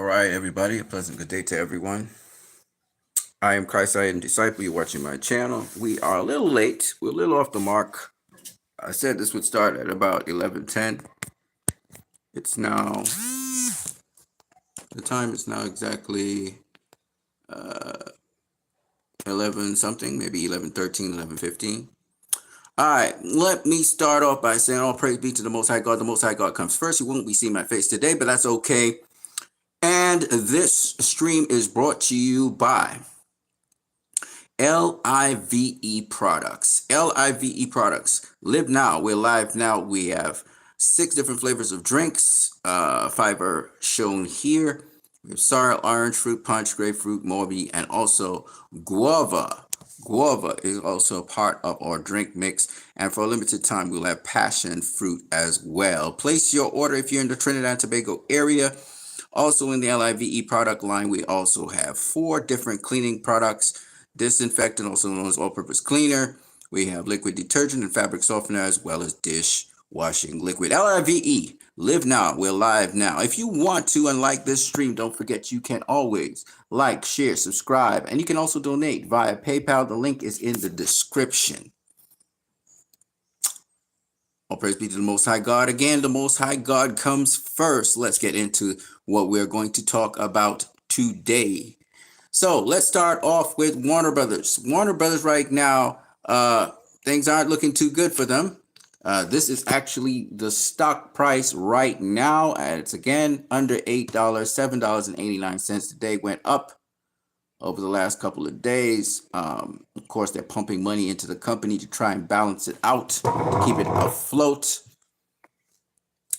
All right, everybody, a pleasant good day to everyone. I am Christ, I am Disciple. You're watching my channel. We are a little late. We're a little off the mark. I said this would start at about 11:10. It's now, the time is now exactly 11 something, maybe 11:13, 11:15. All right, let me start off by saying all praise be to the Most High God. The Most High God comes first. You won't be seeing my face today, but that's okay. And this stream is brought to you by LIVE Products. LIVE Products. Live now. We're live now. We have 6 different flavors of drinks. 5 are shown here. We have sorrel, orange fruit punch, grapefruit, Morbi, and also guava. Guava is also part of our drink mix. And for a limited time, we'll have passion fruit as well. Place your order if you're in the Trinidad and Tobago area. Also in the LIVE product line, we also have 4 different cleaning products. Disinfectant, also known as all-purpose cleaner. We have liquid detergent and fabric softener, as well as dishwashing liquid. LIVE, live now, we're live now. If you want to and like this stream, don't forget you can always like, share, subscribe, and you can also donate via PayPal. The link is in the description. All praise be to the Most High God. Again, the Most High God comes first. Let's get into what we're going to talk about today. So let's start off with Warner Brothers. Warner Brothers right now, things aren't looking too good for them. This is actually the stock price right now. It's again under $8, $7.89 today. Went up over the last couple of days. Of course, they're pumping money into the company to try and balance it out, to keep it afloat.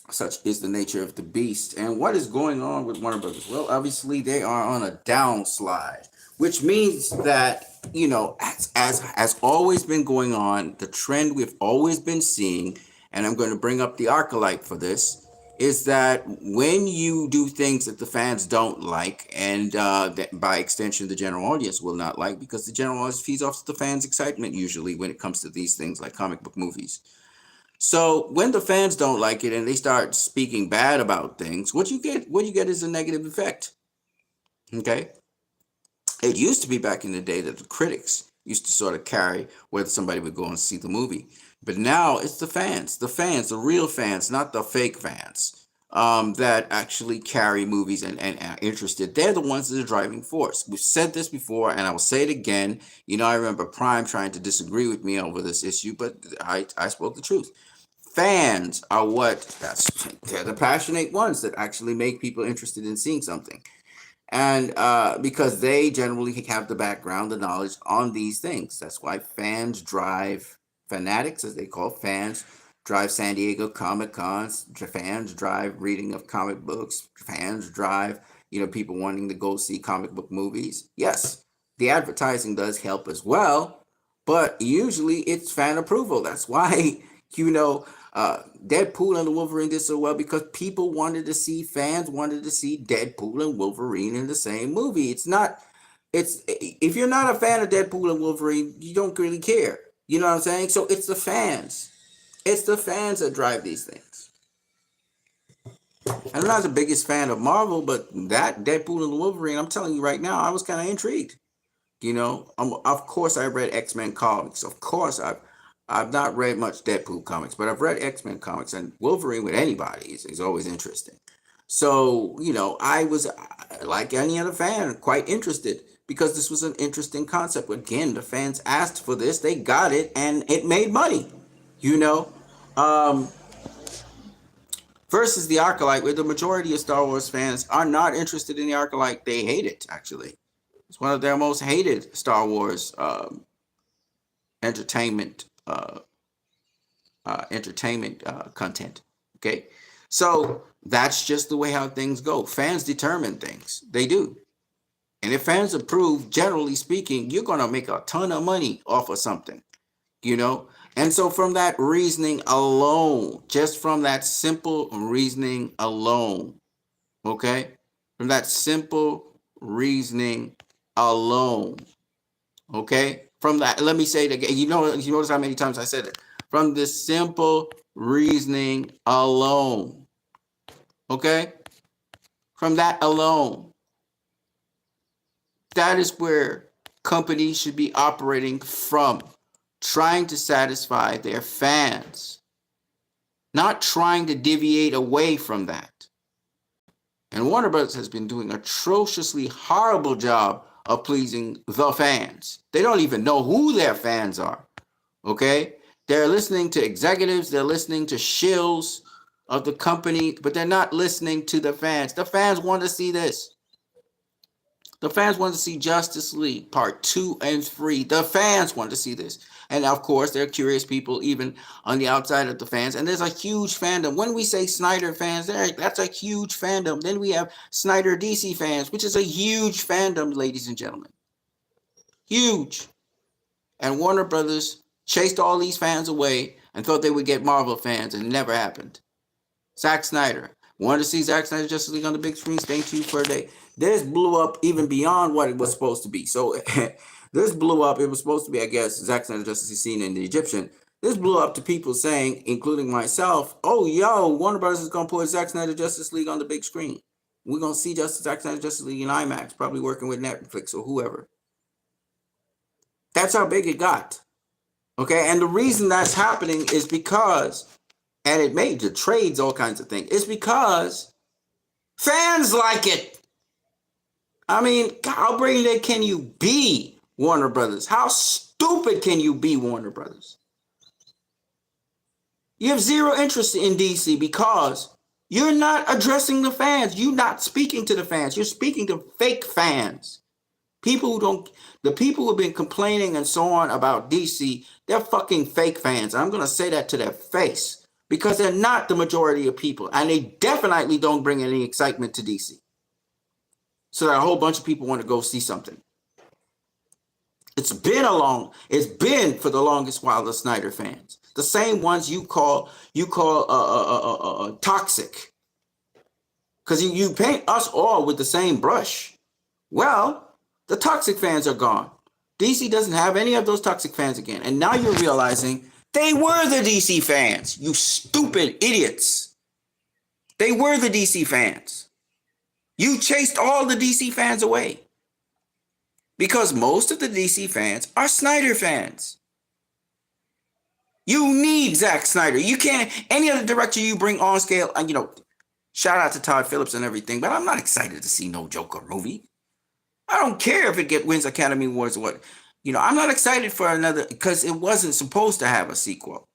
Such is the nature of the beast. And what is going on with Warner Brothers? Well, obviously they are on a downslide, which means that, you know, as always been going on, the trend we've always been seeing, and I'm going to bring up the Acolyte for this, is that when you do things that the fans don't like, and that by extension the general audience will not like, because the general audience feeds off the fans' excitement usually when it comes to these things like comic book movies. So when the fans don't like it and they start speaking bad about things, what you get is a negative effect. Okay? It used to be back in the day that the critics used to sort of carry whether somebody would go and see the movie. But now it's the fans, the real fans, not the fake fans, that actually carry movies and are interested. They're the ones that are driving force. We've said this before, and I will say it again. You know, I remember Prime trying to disagree with me over this issue, but I spoke the truth. Fans are they're the passionate ones that actually make people interested in seeing something. And because they generally have the background, the knowledge on these things. That's why fans drive, fanatics as they call fans, drive San Diego Comic Cons, fans drive reading of comic books, fans drive, you know, people wanting to go see comic book movies. Yes, the advertising does help as well, but usually it's fan approval. That's why, you know, Deadpool and the Wolverine did so well, because people wanted to see, fans wanted to see Deadpool and Wolverine in the same movie. If you're not a fan of Deadpool and Wolverine, you don't really care. You know what I'm saying? So it's the fans. It's the fans that drive these things. I'm not the biggest fan of Marvel, but that Deadpool and Wolverine, I'm telling you right now, I was kind of intrigued. You know, of course I read X-Men comics. Of course I've not read much Deadpool comics, but I've read X-Men comics, and Wolverine with anybody is always interesting. So, you know, I was, like any other fan, quite interested, because this was an interesting concept. Again, the fans asked for this, they got it, and it made money, you know. Versus the Acolyte, where the majority of Star Wars fans are not interested in the Acolyte. They hate it, actually. It's one of their most hated Star Wars entertainment content. Okay, so that's just the way how things go. Fans determine things. They do. And if fans approve, generally speaking, you're going to make a ton of money off of something, you know. And so from that reasoning alone, just from that simple reasoning alone, okay, from that simple reasoning alone, okay, from that, let me say it again. You notice how many times I said it. From this simple reasoning alone, okay, from that alone. That is where companies should be operating from, trying to satisfy their fans, not trying to deviate away from that. And Warner Bros. Has been doing an atrociously horrible job of pleasing the fans. They don't even know who their fans are, okay? They're listening to executives, they're listening to shills of the company, but they're not listening to the fans. The fans want to see this. The fans want to see Justice League Part 2 and 3. The fans want to see this. And of course, there are curious people even on the outside of the fans. And there's a huge fandom. When we say Snyder fans, that's a huge fandom. Then we have Snyder DC fans, which is a huge fandom, ladies and gentlemen. Huge. And Warner Brothers chased all these fans away and thought they would get Marvel fans, and it never happened. Zack Snyder. Wanted to see Zack Snyder's Justice League on the big screen. Stay tuned for a day. This blew up even beyond what it was supposed to be. So this blew up. It was supposed to be, I guess, Zack Snyder's Justice League scene in the Egyptian. This blew up to people saying, including myself, oh, yo, Warner Bros. Is going to put Zack Snyder Justice League on the big screen. We're going to see Zack Snyder Justice League in IMAX, probably working with Netflix or whoever. That's how big it got. Okay, and the reason that's happening is because, and it made the trades all kinds of things, it's because fans like it. I mean, how braindead can you be, Warner Brothers? How stupid can you be, Warner Brothers? You have zero interest in DC because you're not addressing the fans. You're not speaking to the fans. You're speaking to fake fans. People who don't, the people who have been complaining and so on about DC, they're fucking fake fans. I'm going to say that to their face because they're not the majority of people. And they definitely don't bring any excitement to DC. So that a whole bunch of people want to go see something. It's been for the longest while the Snyder fans. The same ones you call toxic. Because you paint us all with the same brush. Well, the toxic fans are gone. DC doesn't have any of those toxic fans again. And now you're realizing they were the DC fans. You stupid idiots. They were the DC fans. You chased all the DC fans away. Because most of the DC fans are Snyder fans. You need Zack Snyder. You can't, any other director you bring on scale, and shout out to Todd Phillips and everything, but I'm not excited to see no Joker movie. I don't care if it wins Academy Awards or what. I'm not excited for another, because it wasn't supposed to have a sequel.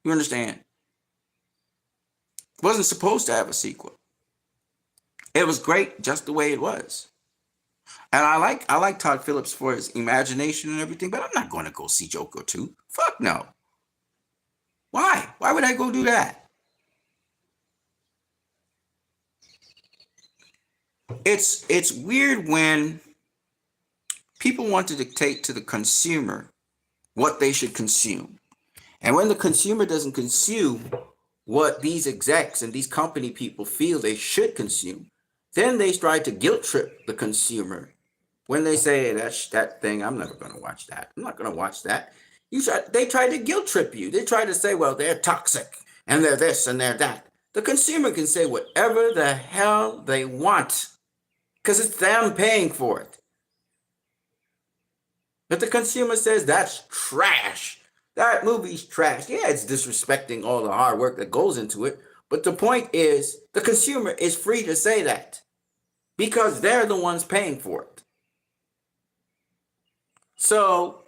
You understand? It wasn't supposed to have a sequel. It was great just the way it was. And I like Todd Phillips for his imagination and everything, but I'm not going to go see Joker 2. Fuck no. Why? Why would I go do that? It's weird when people want to dictate to the consumer what they should consume. And when the consumer doesn't consume what these execs and these company people feel they should consume, then they try to guilt trip the consumer when they say that thing, I'm never going to watch that. I'm not going to watch that. They try to guilt trip you. They try to say, well, they're toxic and they're this and they're that. The consumer can say whatever the hell they want because it's them paying for it. But the consumer says that's trash. That movie's trash. Yeah, it's disrespecting all the hard work that goes into it. But the point is, the consumer is free to say that because they're the ones paying for it. So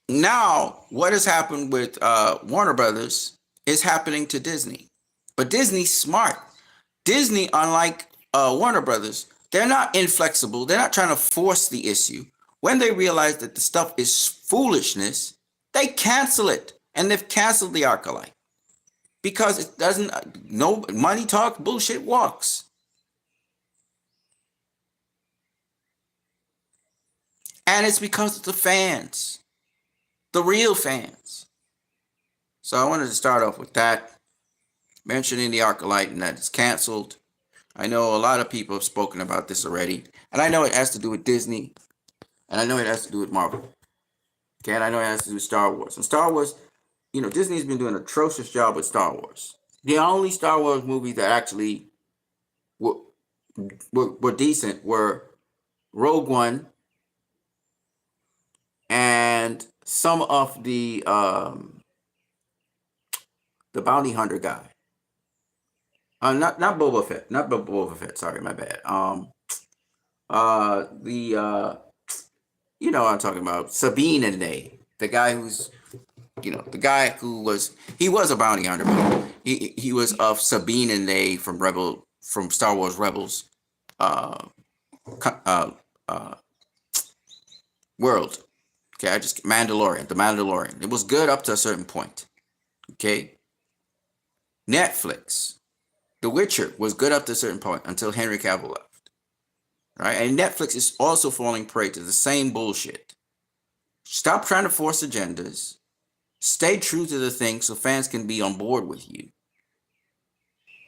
now what has happened with Warner Brothers is happening to Disney. But Disney's smart. Disney, unlike Warner Brothers, they're not inflexible. They're not trying to force the issue. When they realize that the stuff is foolishness, they cancel it. And they've canceled the Acolyte. Because it doesn't, no money talk, bullshit walks. And it's because of the fans. The real fans. So I wanted to start off with that. Mentioning the Acolyte and that it's canceled. I know a lot of people have spoken about this already. And I know it has to do with Disney. And I know it has to do with Marvel. Okay, and I know it has to do with Star Wars. And Star Wars, Disney's been doing an atrocious job with Star Wars. The only Star Wars movies that actually were, were decent were Rogue One and some of the bounty hunter guy. Not Boba Fett. Not Boba Fett. Sorry, my bad. The you know what I'm talking about, Sabine and they, the guy who's, the guy who was, he was a bounty hunter, but he was of Sabine and they from Star Wars Rebels, uh, uh, uh, world. Okay, the Mandalorian. It was good up to a certain point. Okay, Netflix, The Witcher was good up to a certain point until Henry Cavill left. Right, and Netflix is also falling prey to the same bullshit. Stop trying to force agendas. Stay true to the thing so fans can be on board with you.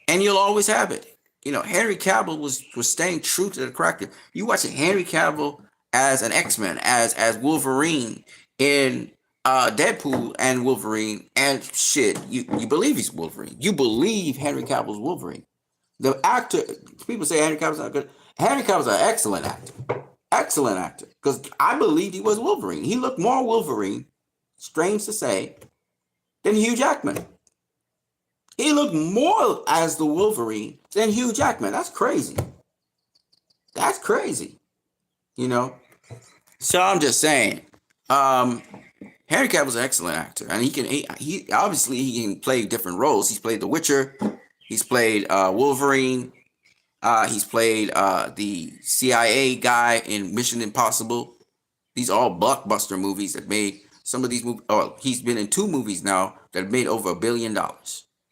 And you'll always have it. Henry Cavill was staying true to the character. You watch Henry Cavill as an X-Men, as Wolverine in Deadpool and Wolverine, and shit, you believe he's Wolverine. You believe Henry Cavill's Wolverine. The actor, people say Henry Cavill's not good. Henry Cavill's an excellent actor. Excellent actor. Because I believed he was Wolverine. He looked more Wolverine, strange to say, than Hugh Jackman. He looked more as the Wolverine than Hugh Jackman. That's crazy. That's crazy. So I'm just saying, Henry Cavill's an excellent actor, and he obviously he can play different roles. He's played The Witcher. He's played Wolverine. He's played the CIA guy in Mission Impossible. These are all blockbuster movies that made some of these movies. Oh, he's been in 2 movies now that have made over $1 billion.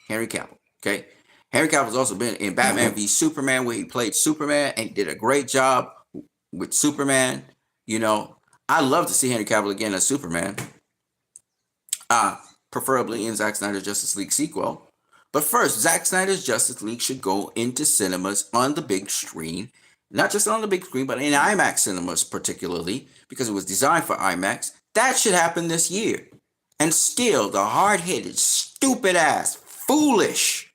Henry Cavill. Okay. Henry Cavill's also been in Batman v Superman, where he played Superman and did a great job with Superman. I'd love to see Henry Cavill again as Superman. Preferably in Zack Snyder's Justice League sequel. But first, Zack Snyder's Justice League should go into cinemas on the big screen. Not just on the big screen, but in IMAX cinemas particularly, because it was designed for IMAX. That should happen this year. And still, the hard-headed, stupid-ass, foolish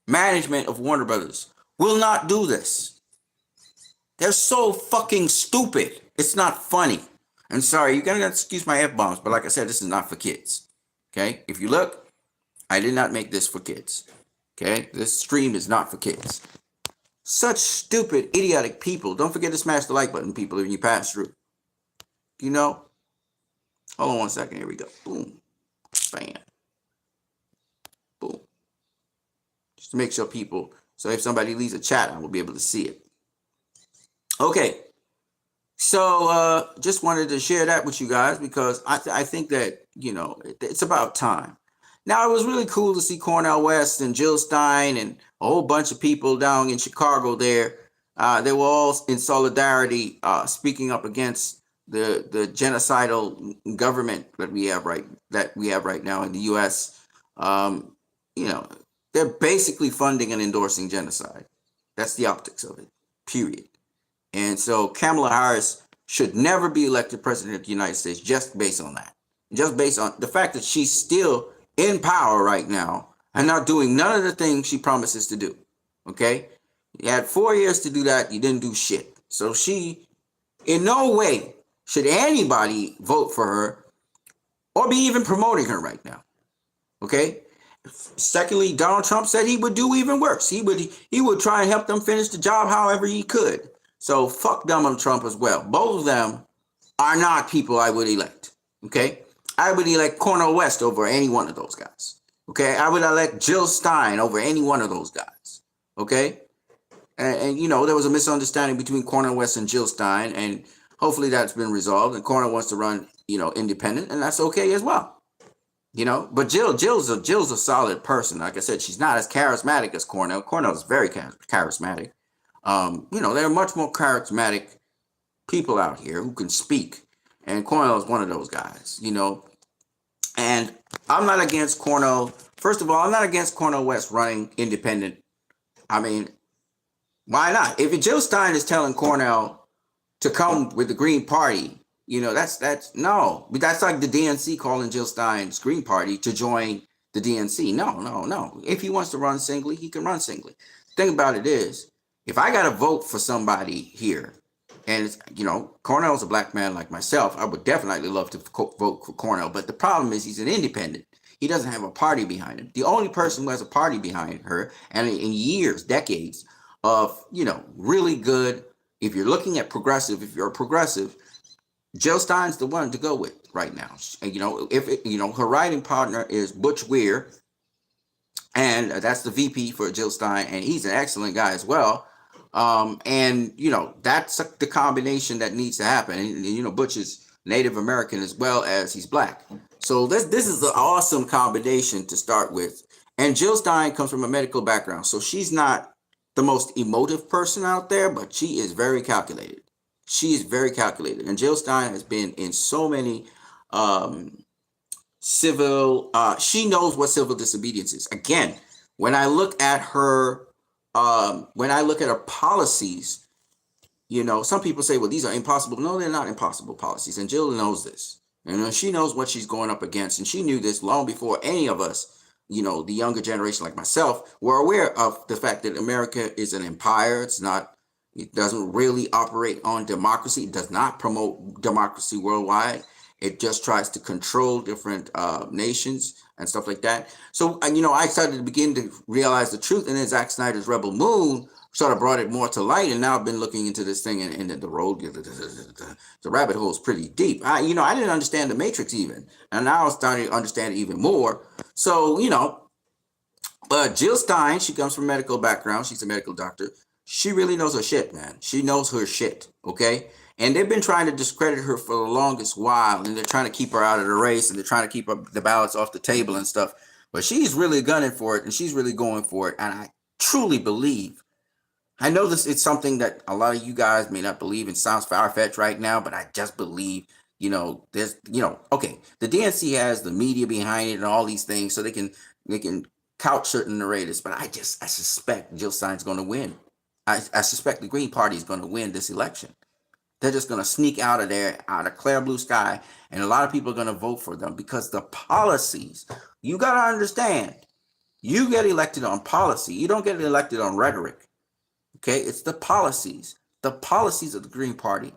management of Warner Brothers will not do this. They're so fucking stupid. It's not funny. I'm sorry, you're going to excuse my F-bombs, but like I said, this is not for kids. Okay? If you look, I did not make this for kids. Okay? This stream is not for kids. Such stupid, idiotic people. Don't forget to smash the like button, people, when you pass through. Hold on one second. Here we go. Boom. Bam. Boom. Just to make sure people, so if somebody leaves a chat, I will be able to see it. Okay. So just wanted to share that with you guys because I think that, it's about time. Now, it was really cool to see Cornel West and Jill Stein and a whole bunch of people down in Chicago there. They were all in solidarity, speaking up against the genocidal government that we have right now in the U.S. They're basically funding and endorsing genocide. That's the optics of it, period. And so Kamala Harris should never be elected president of the United States just based on that. Just based on the fact that she's still in power right now and not doing none of the things she promises to do. Okay? You had 4 years to do that. You didn't do shit. So she, in no way should anybody vote for her or be even promoting her right now. Okay? Secondly, Donald Trump said he would do even worse. He would try and help them finish the job however he could. So fuck Donald Trump as well. Both of them are not people I would elect. Okay? I would elect Cornel West over any one of those guys. Okay? I would elect Jill Stein over any one of those guys. Okay? And there was a misunderstanding between Cornel West and Jill Stein, and hopefully that's been resolved. And Cornel wants to run, independent, and that's okay as well. But Jill's a solid person. Like I said, she's not as charismatic as Cornel. Cornel is very charismatic. There are much more charismatic people out here who can speak. And Cornel is one of those guys, And I'm not against Cornel. First of all, I'm not against Cornel West running independent. I mean, why not? If Jill Stein is telling Cornel to come with the Green Party, that's no. But that's like the DNC calling Jill Stein's Green Party to join the DNC. No, no, no. If he wants to run singly, he can run singly. Thing about it is, if I got to vote for somebody here, and it's, Cornell's a black man like myself, I would definitely love to vote for Cornell. But the problem is he's an independent. He doesn't have a party behind him. The only person who has a party behind her, and in years, decades of, really good, if you're looking at progressive, if you're a progressive, Jill Stein's the one to go with right now. And, her writing partner is Butch Weir, and that's the VP for Jill Stein, and he's an excellent guy as well. And that's the combination that needs to happen. And Butch is Native American as well as he's black. So this is an awesome combination to start with. And Jill Stein comes from a medical background, so she's not the most emotive person out there, but she is very calculated. She is very calculated. And Jill Stein has been in so many civil, she knows what civil disobedience is. Again, when I look at her policies, some people say, well, these are impossible. No, they're not impossible policies. And Jill knows this. And she knows what she's going up against. And she knew this long before any of us, the younger generation like myself, were aware of the fact that America is an empire. It doesn't really operate on democracy. It does not promote democracy worldwide. It just tries to control different nations and stuff like that. So, I started to begin to realize the truth. And then Zack Snyder's RebelMoon sort of brought it more to light. And now I've been looking into this thing, and the road, the rabbit hole is pretty deep. I didn't understand the Matrix even. And now I'm starting to understand it even more. So, but Jill Stein, she comes from a medical background. She's a medical doctor. She really knows her shit, man. She knows her shit, okay? And they've been trying to discredit her for the longest while, and they're trying to keep her out of the race, and they're trying to keep the ballots off the table and stuff. But she's really gunning for it, and she's really going for it. And I truly believe, I know it's something that a lot of you guys may not believe, and sounds far-fetched right now, but I just believe, there's, okay, the DNC has the media behind it and all these things, so they can couch certain narratives. But I suspect Jill Stein's going to win. I suspect the Green Party is going to win this election. They're just going to sneak out of there, out of clear blue sky, and a lot of people are going to vote for them because the policies, you got to understand, you get elected on policy. You don't get elected on rhetoric, okay? It's the policies. The policies of the Green Party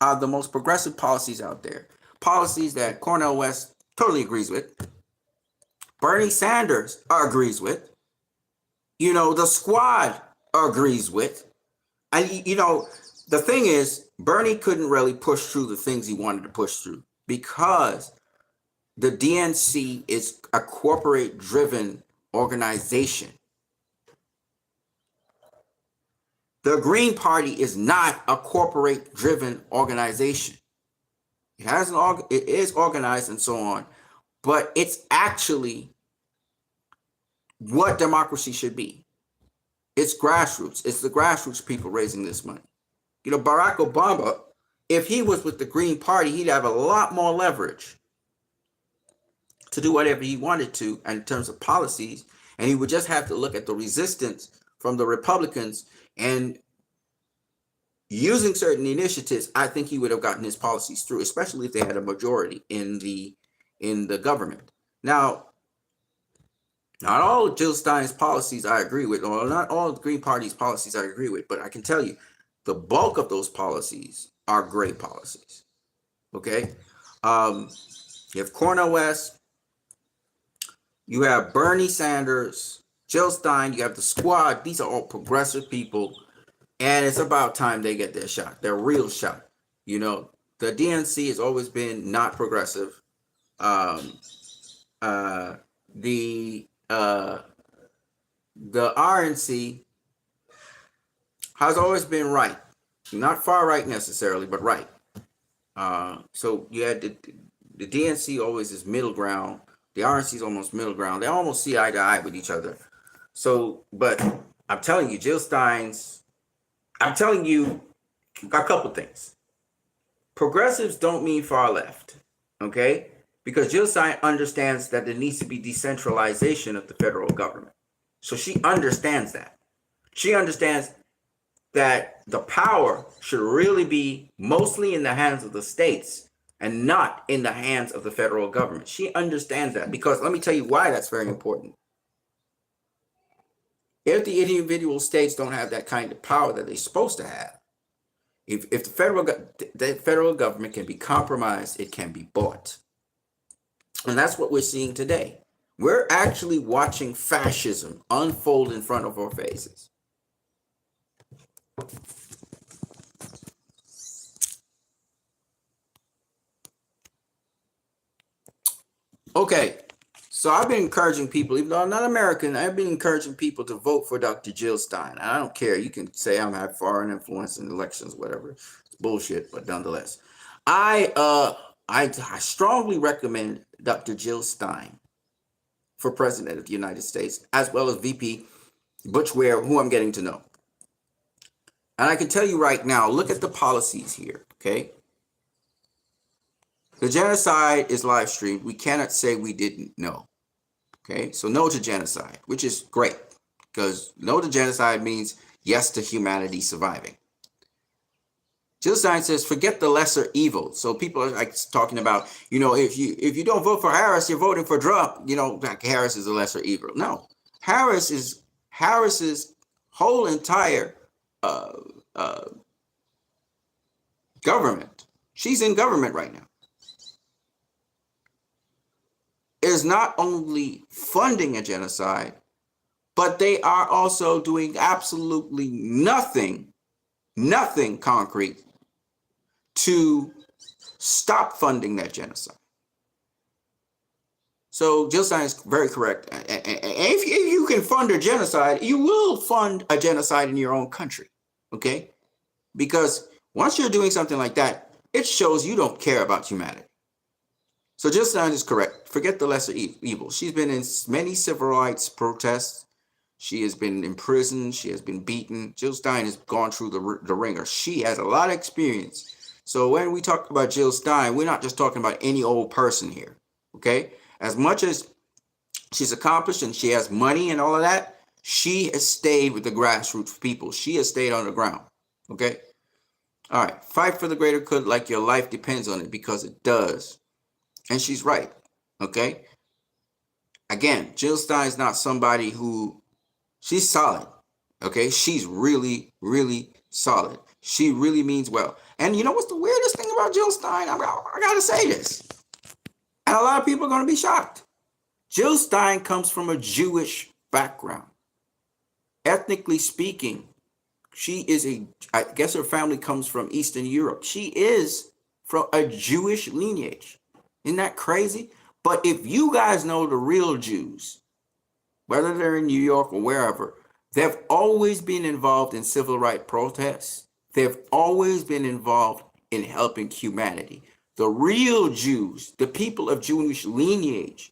are the most progressive policies out there. Policies that Cornel West totally agrees with. Bernie Sanders agrees with. The squad agrees with. And, the thing is, Bernie couldn't really push through the things he wanted to push through because the DNC is a corporate-driven organization. The Green Party is not a corporate-driven organization. It is organized and so on, but it's actually what democracy should be. It's grassroots. It's the grassroots people raising this money. Barack Obama, if he was with the Green Party, he'd have a lot more leverage to do whatever he wanted to in terms of policies. And he would just have to look at the resistance from the Republicans, and using certain initiatives, I think he would have gotten his policies through, especially if they had a majority in the government. Now, not all of Jill Stein's policies I agree with, or not all of the Green Party's policies I agree with, but I can tell you, the bulk of those policies are great policies, okay? You have Cornel West, you have Bernie Sanders, Jill Stein, you have the squad. These are all progressive people, and it's about time they get their shot, their real shot. The DNC has always been not progressive. The RNC has always been right, not far right necessarily, but right. So you had the DNC always is middle ground. The RNC is almost middle ground. They almost see eye to eye with each other. So, but I'm telling you, I'm telling you a couple things. Progressives don't mean far left, okay? Because Jill Stein understands that there needs to be decentralization of the federal government. So she understands that. She understands that the power should really be mostly in the hands of the states and not in the hands of the federal government. She understands that, because let me tell you why that's very important. If the individual states don't have that kind of power that they're supposed to have, if the federal government can be compromised, it can be bought. And that's what we're seeing today. We're actually watching fascism unfold in front of our faces. Okay, so I've been encouraging people, even though I'm not American, I've been encouraging people to vote for Dr. Jill Stein. I don't care. You can say I'm having foreign influence in elections, whatever. It's bullshit, but nonetheless. I strongly recommend Dr. Jill Stein for president of the United States, as well as VP Butch Ware, who I'm getting to know. And I can tell you right now, look at the policies here, okay? The genocide is live streamed. We cannot say we didn't know. Okay, so no to genocide, which is great, because no to genocide means yes to humanity surviving. Jill Stein says, forget the lesser evil. So people are like talking about, you know, if you don't vote for Harris, you're voting for Trump. You know, like Harris is a lesser evil. No, Harris's whole entire government. She's in government right now. Is not only funding a genocide, but they are also doing absolutely nothing concrete to stop funding that genocide. So Jill Stein is very correct. And if you can fund a genocide, you will fund a genocide in your own country, okay? Because once you're doing something like that, it shows you don't care about humanity. So Jill Stein is correct. Forget the lesser evil. She's been in many civil rights protests. She has been in prison. She has been beaten. Jill Stein has gone through the ringer. She has a lot of experience. So when we talk about Jill Stein, we're not just talking about any old person here, okay? As much as she's accomplished and she has money and all of that, she has stayed with the grassroots people. She has stayed on the ground, okay? All right, fight for the greater good like your life depends on it, because it does. And she's right, okay? Again, Jill Stein's not somebody who, she's solid, okay? She's really, really solid. She really means well. And you know what's the weirdest thing about Jill Stein? I gotta say this. And a lot of people are gonna be shocked. Jill Stein comes from a Jewish background. Ethnically speaking, I guess her family comes from Eastern Europe. She is from a Jewish lineage. Isn't that crazy? But if you guys know the real Jews, whether they're in New York or wherever, they've always been involved in civil rights protests. They've always been involved in helping humanity. The real Jews, the people of Jewish lineage,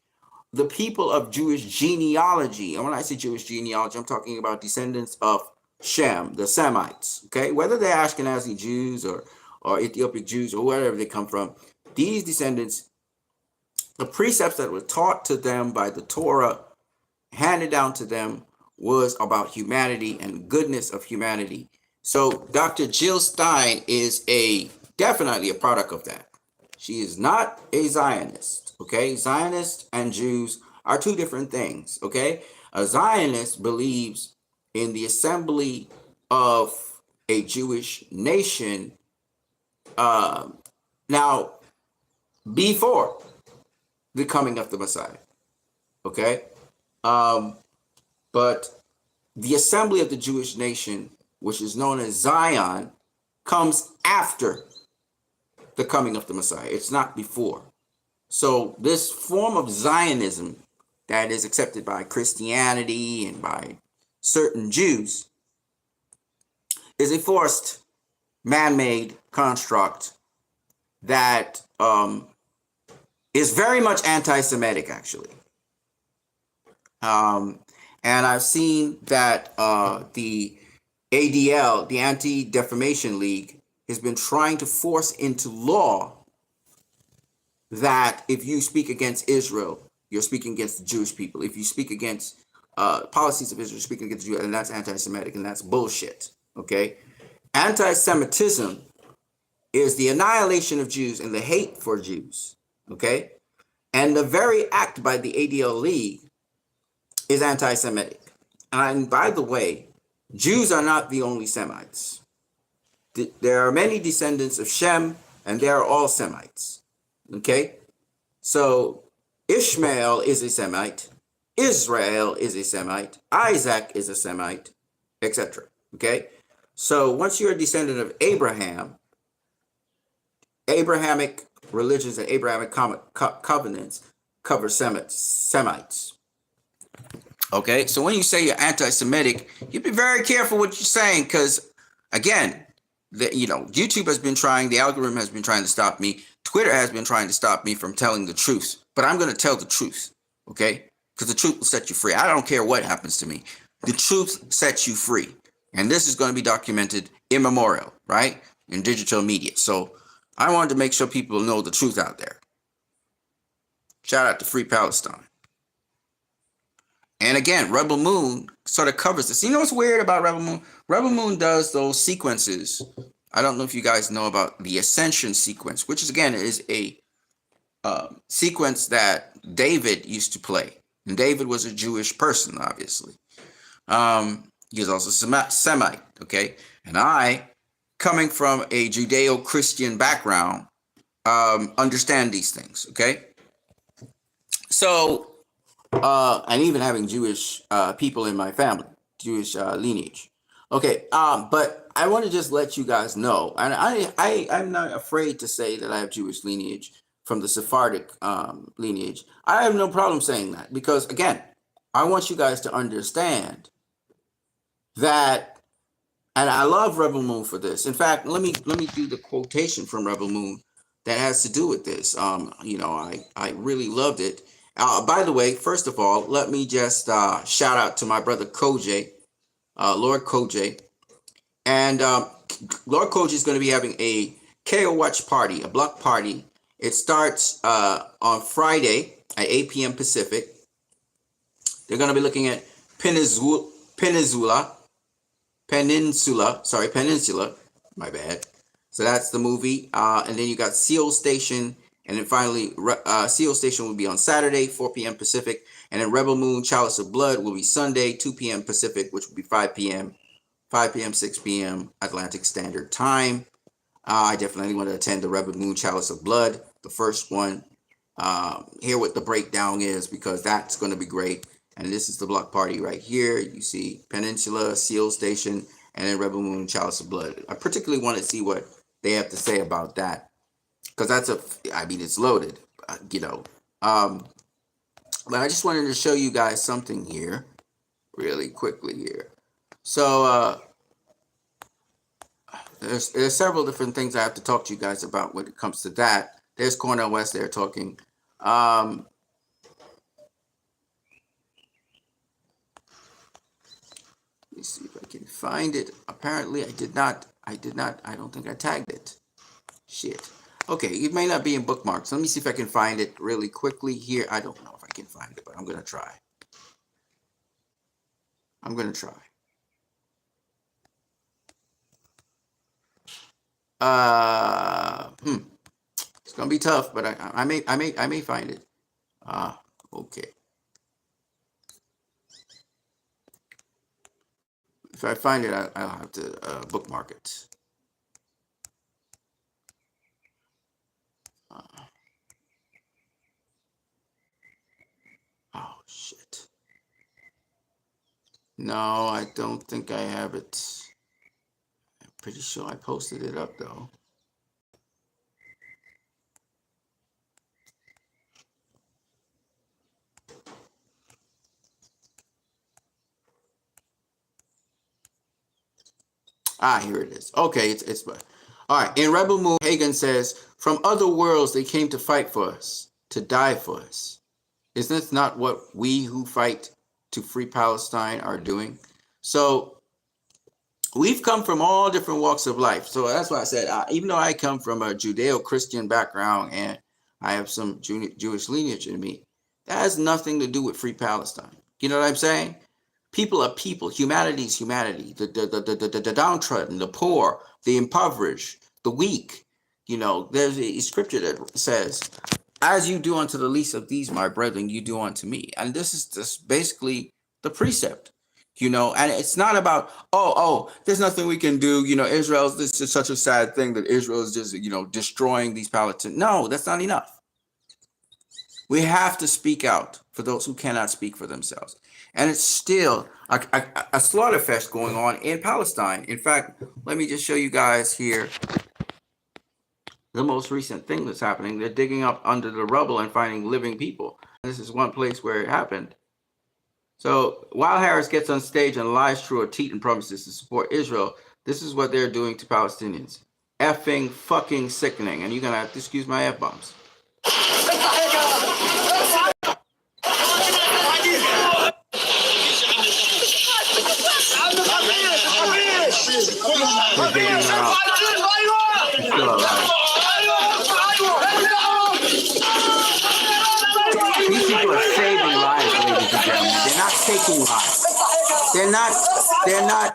the people of Jewish genealogy. And when I say Jewish genealogy, I'm talking about descendants of Shem, the Semites, okay? Whether they're Ashkenazi Jews or Ethiopic Jews or wherever they come from, these descendants, the precepts that were taught to them by the Torah, handed down to them, was about humanity and goodness of humanity. So Dr. Jill Stein is definitely a product of that. She is not a Zionist, okay? Zionists and Jews are two different things, okay? A Zionist believes in the assembly of a Jewish nation now before the coming of the Messiah, okay? But the assembly of the Jewish nation, which is known as Zion, comes after the coming of the Messiah. It's not before. So this form of Zionism that is accepted by Christianity and by certain Jews is a forced man-made construct that is very much anti-Semitic, actually. And I've seen that the ADL, the Anti-Defamation League, has been trying to force into law that if you speak against Israel, you're speaking against the Jewish people. If you speak against policies of Israel, you're speaking against Jews, and that's anti-Semitic, and that's bullshit, okay? Anti-Semitism is the annihilation of Jews and the hate for Jews. Okay? And the very act by the ADL League is anti-Semitic. And by the way, Jews are not the only Semites. There are many descendants of Shem, and they are all Semites. Okay? So Ishmael is a Semite, Israel is a Semite, Isaac is a Semite, etc. Okay? So once you're a descendant of Abraham, Abrahamic religions and Abrahamic covenants cover Semites. Okay, so when you say you're anti-Semitic, you be very careful what you're saying, because again, YouTube has been trying, the algorithm has been trying to stop me, Twitter has been trying to stop me from telling the truth, but I'm going to tell the truth, okay? Because the truth will set you free. I don't care what happens to me. The truth sets you free, and this is going to be documented immemorial, right? In digital media. So I wanted to make sure people know the truth out there. Shout out to Free Palestine. And again, Rebel Moon sort of covers this. You know what's weird about Rebel Moon? Rebel Moon does those sequences. I don't know if you guys know about the Ascension sequence, which is, again, is a sequence that David used to play. And David was a Jewish person, obviously. He was also Semite, okay? And I, coming from a Judeo-Christian background, understand these things, okay? So, and even having Jewish people in my family, Jewish lineage. Okay, but I want to just let you guys know, and I'm not afraid to say that I have Jewish lineage from the Sephardic lineage. I have no problem saying that, because again, I want you guys to understand that, and I love Rebel Moon for this. In fact, let me do the quotation from Rebel Moon that has to do with this. I really loved it. By the way, first of all, let me just shout out to my brother Koj, Lord Koj. And Lord Koj is going to be having a KO Watch party, a block party. It starts on Friday at 8 p.m. Pacific. They're going to be looking at Peninsula. My bad. So that's the movie. And then you got Seal Station. And then finally, Seal Station will be on Saturday, 4 p.m. Pacific. And then Rebel Moon, Chalice of Blood will be Sunday, 2 p.m. Pacific, which will be 5 p.m., 6 p.m. Atlantic Standard Time. I definitely want to attend the Rebel Moon, Chalice of Blood, the first one. Hear what the breakdown is, because that's going to be great. And this is the block party right here. You see Peninsula, Seal Station, and then Rebel Moon, Chalice of Blood. I particularly want to see what they have to say about that, because it's loaded, But I just wanted to show you guys something here really quickly here. So there's several different things I have to talk to you guys about when it comes to that. There's Cornel West there talking. Let me see if I can find it. Apparently I did not. I don't think I tagged it. Shit. Okay, it may not be in bookmarks. Let me see if I can find it really quickly here. I don't know if I can find it, but I'm going to try. It's going to be tough, but I may find it. Okay. If I find it, I'll have to bookmark it. Oh, shit. No, I don't think I have it. I'm pretty sure I posted it up, though. Here it is. Okay, it's all right. In Rebel Moon, Hagen says, "From other worlds they came to fight for us, to die for us. Is this not what we who fight to free Palestine are doing?" So we've come from all different walks of life. So that's why I said, even though I come from a Judeo-Christian background and I have some Jewish lineage in me, that has nothing to do with free Palestine. You know what I'm saying? People are people. Humanity is humanity. The downtrodden, the poor, the impoverished, the weak. You know, there's a scripture that says, as you do unto the least of these, my brethren, you do unto me. And this is just basically the precept, you know, and it's not about, there's nothing we can do. You know, Israel's, this is such a sad thing that Israel is just, you know, destroying these Palestinians. No, that's not enough. We have to speak out for those who cannot speak for themselves. And it's still a slaughter fest going on in Palestine. In fact, let me just show you guys here the most recent thing that's happening. They're digging up under the rubble and finding living people. This is one place where it happened. So while Harris gets on stage and lies through a teat and promises to support Israel, this is what they're doing to Palestinians. Effing fucking sickening. And you're going to have to excuse my F-bombs. These people are saving lives, ladies and gentlemen. They're not taking lives.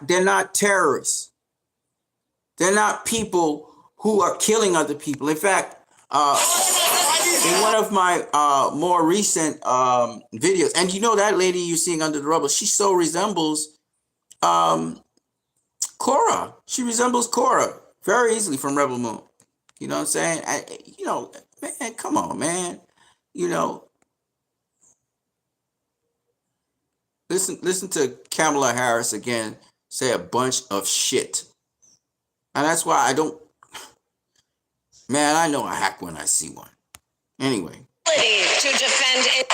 They're not terrorists. They're not people who are killing other people. In fact, in one of my more recent videos, and you know that lady you're seeing under the rubble, she so resembles Cora. She resembles Cora very easily from RebelMoon. You know what I'm saying? You know, man, come on, man. You know, listen to Kamala Harris again say a bunch of shit. And that's why I don't, man, I know a hack when I see one. Anyway. To defend it.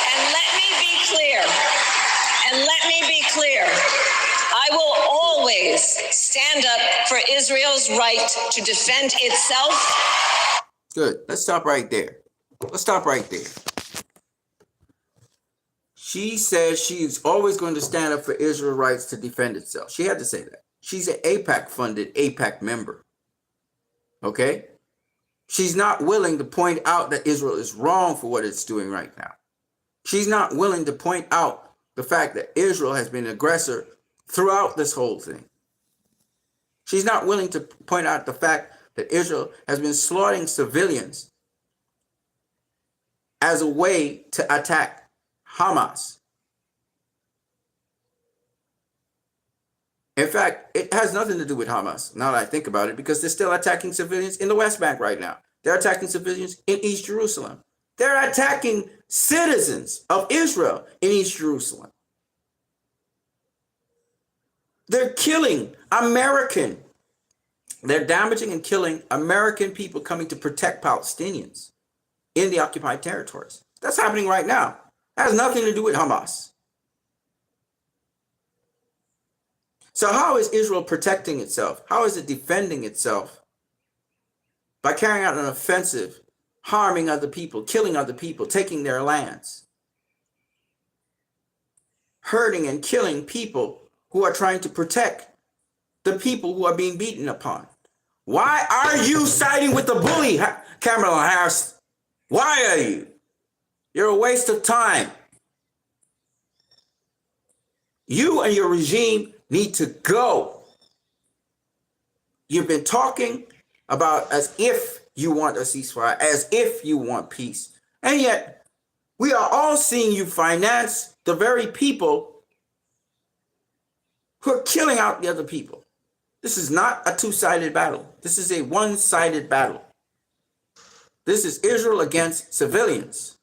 And let me be clear. I will always stand up for Israel's right to defend itself. Good. Let's stop right there. She says she's always going to stand up for Israel's rights to defend itself. She had to say that. She's an AIPAC-funded AIPAC member. Okay? She's not willing to point out that Israel is wrong for what it's doing right now. She's not willing to point out the fact that Israel has been an aggressor throughout this whole thing. She's not willing to point out the fact that Israel has been slaughtering civilians as a way to attack Hamas. In fact, it has nothing to do with Hamas, now that I think about it, because they're still attacking civilians in the West Bank right now. They're attacking civilians in East Jerusalem. They're attacking citizens of Israel in East Jerusalem. They're killing American. They're damaging and killing American people coming to protect Palestinians in the occupied territories. That's happening right now. That has nothing to do with Hamas. So how is Israel protecting itself? How is it defending itself? By carrying out an offensive, harming other people, killing other people, taking their lands, hurting and killing people who are trying to protect the people who are being beaten upon. Why are you siding with the bully, Kamala Harris? Why are you? You're a waste of time. You and your regime need to go. You've been talking about as if you want a ceasefire, as if you want peace. And yet, we are all seeing you finance the very people who are killing out the other people. This is not a two-sided battle. This is a one-sided battle. This is Israel against civilians.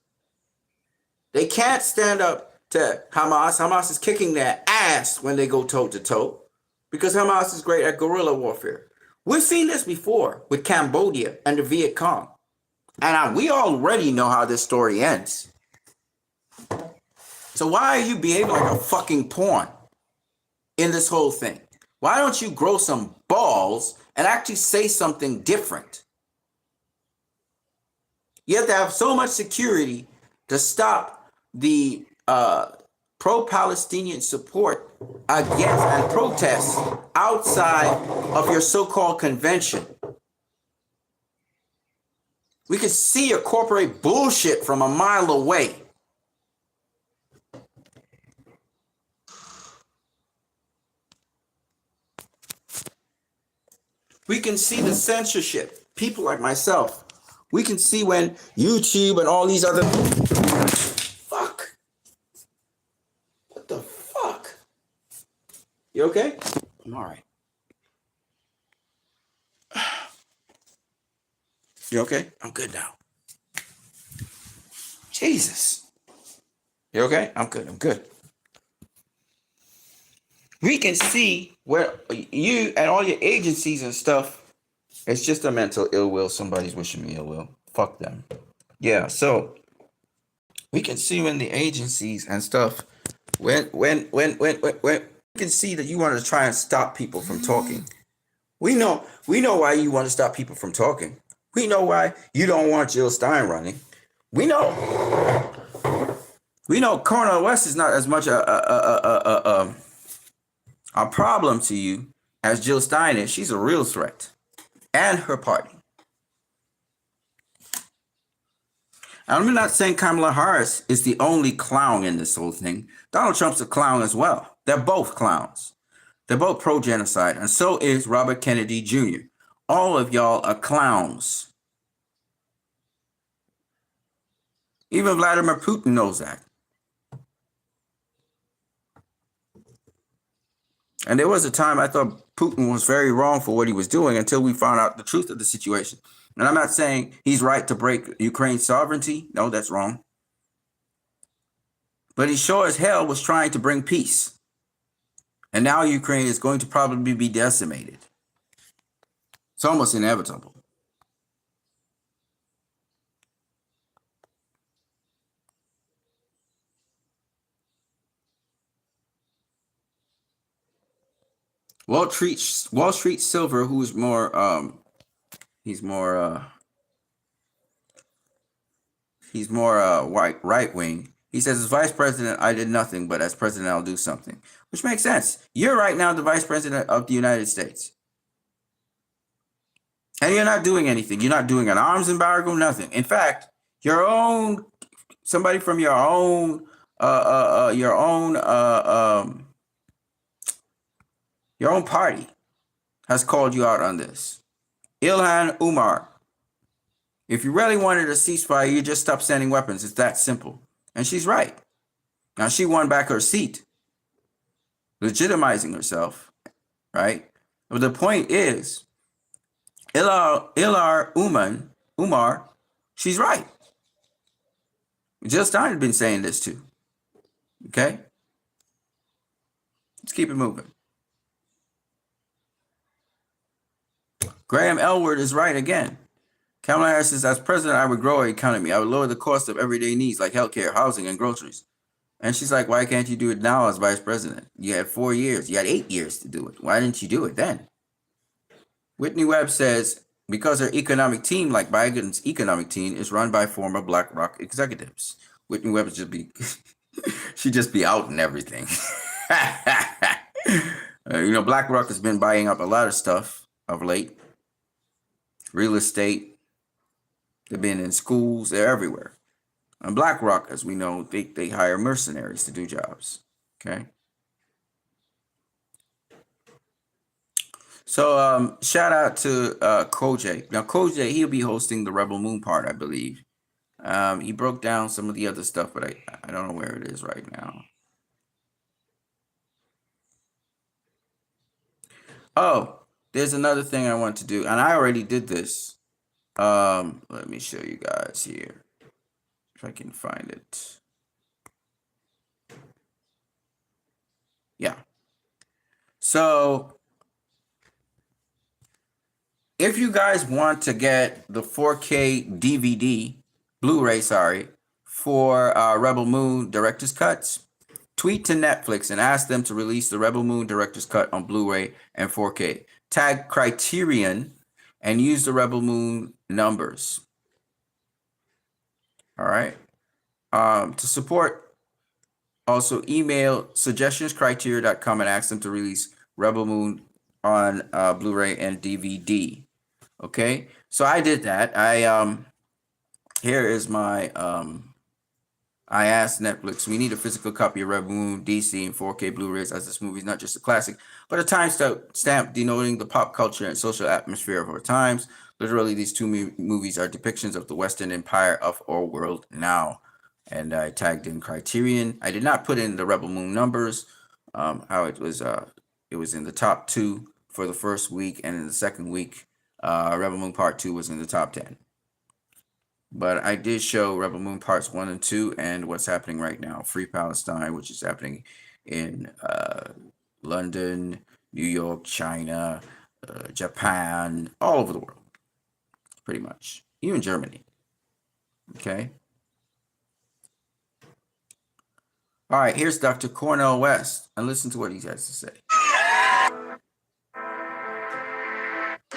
They can't stand up to Hamas. Hamas is kicking their ass when they go toe-to-toe because Hamas is great at guerrilla warfare. We've seen this before with Cambodia and the Viet Cong. And we already know how this story ends. So why are you behaving like a fucking pawn in this whole thing? Why don't you grow some balls and actually say something different? You have to have so much security to stop the pro-Palestinian support against and protests outside of your so-called convention. We could see your corporate bullshit from a mile away. We can see the censorship. People like myself, we can see when YouTube and all these other fuck. What the fuck? You okay? I'm all right. You okay? I'm good now. Jesus. You okay? I'm good. I'm good. We can see where you and all your agencies and stuff, it's just a mental ill will. Somebody's wishing me ill will. Fuck them. Yeah, so we can see when the agencies and stuff, when we can see that you want to try and stop people from talking. We know why you want to stop people from talking. We know why you don't want Jill Stein running. We know Cornel West is not as much a problem to you as Jill Stein is. She's a real threat, and her party. I'm not saying Kamala Harris is the only clown in this whole thing. Donald Trump's a clown as well. They're both clowns. They're both pro-genocide, and so is Robert Kennedy Jr. All of y'all are clowns. Even Vladimir Putin knows that. And there was a time I thought Putin was very wrong for what he was doing until we found out the truth of the situation. And I'm not saying he's right to break Ukraine's sovereignty. No, that's wrong. But he sure as hell was trying to bring peace. And now Ukraine is going to probably be decimated. It's almost inevitable. Wall Street Silver, who's more right wing. He says, as vice president, I did nothing, but as president, I'll do something, which makes sense. You're right now the vice president of the United States, and you're not doing anything. You're not doing an arms embargo, nothing. In fact, somebody from your own party has called you out on this. Ilhan Omar. If you really wanted a ceasefire, you just stop sending weapons. It's that simple. And she's right. Now, she won back her seat, legitimizing herself, right? But the point is, Ilhan Omar, she's right. Jill Stein has been saying this too. Okay? Let's keep it moving. Graham Elwood is right again. Kamala Harris says, as president, I would grow our economy. I would lower the cost of everyday needs like healthcare, housing, and groceries. And she's like, why can't you do it now as vice president? You had 4 years. You had 8 years to do it. Why didn't you do it then? Whitney Webb says, because her economic team, like Biden's economic team, is run by former BlackRock executives. Whitney Webb she'd just be out and everything. BlackRock has been buying up a lot of stuff of late. Real estate. They've been in schools. They're everywhere. And BlackRock, as we know, they hire mercenaries to do jobs. Okay. So shout out to Koj. Now Koj, he'll be hosting the RebelMoon part, I believe. He broke down some of the other stuff, but I don't know where it is right now. Oh, there's another thing I want to do, and I already did this. Let me show you guys here if I can find it. Yeah. So if you guys want to get the 4K DVD, Blu-ray, for RebelMoon Director's Cuts, tweet to Netflix and ask them to release the RebelMoon Director's Cut on Blu-ray and 4K. Tag Criterion and use the RebelMoon numbers. All right. To support, also email suggestionscriteria.com and ask them to release RebelMoon on Blu-ray and DVD. Okay. So I did that. Here is my I asked Netflix, we need a physical copy of RebelMoon DC in 4K Blu-rays, as this movie is not just a classic, but a time stamp denoting the pop culture and social atmosphere of our times. Literally, these two movies are depictions of the Western Empire of our world now. And I tagged in Criterion. I did not put in the RebelMoon numbers, how it was in the top 2 for the first week, and in the second week, RebelMoon Part 2 was in the top 10. But I did show RebelMoon Parts 1 and 2 and what's happening right now. Free Palestine, which is happening in London, New York, China, Japan, all over the world, pretty much. Even Germany. Okay? All right, here's Dr. Cornel West, and listen to what he has to say.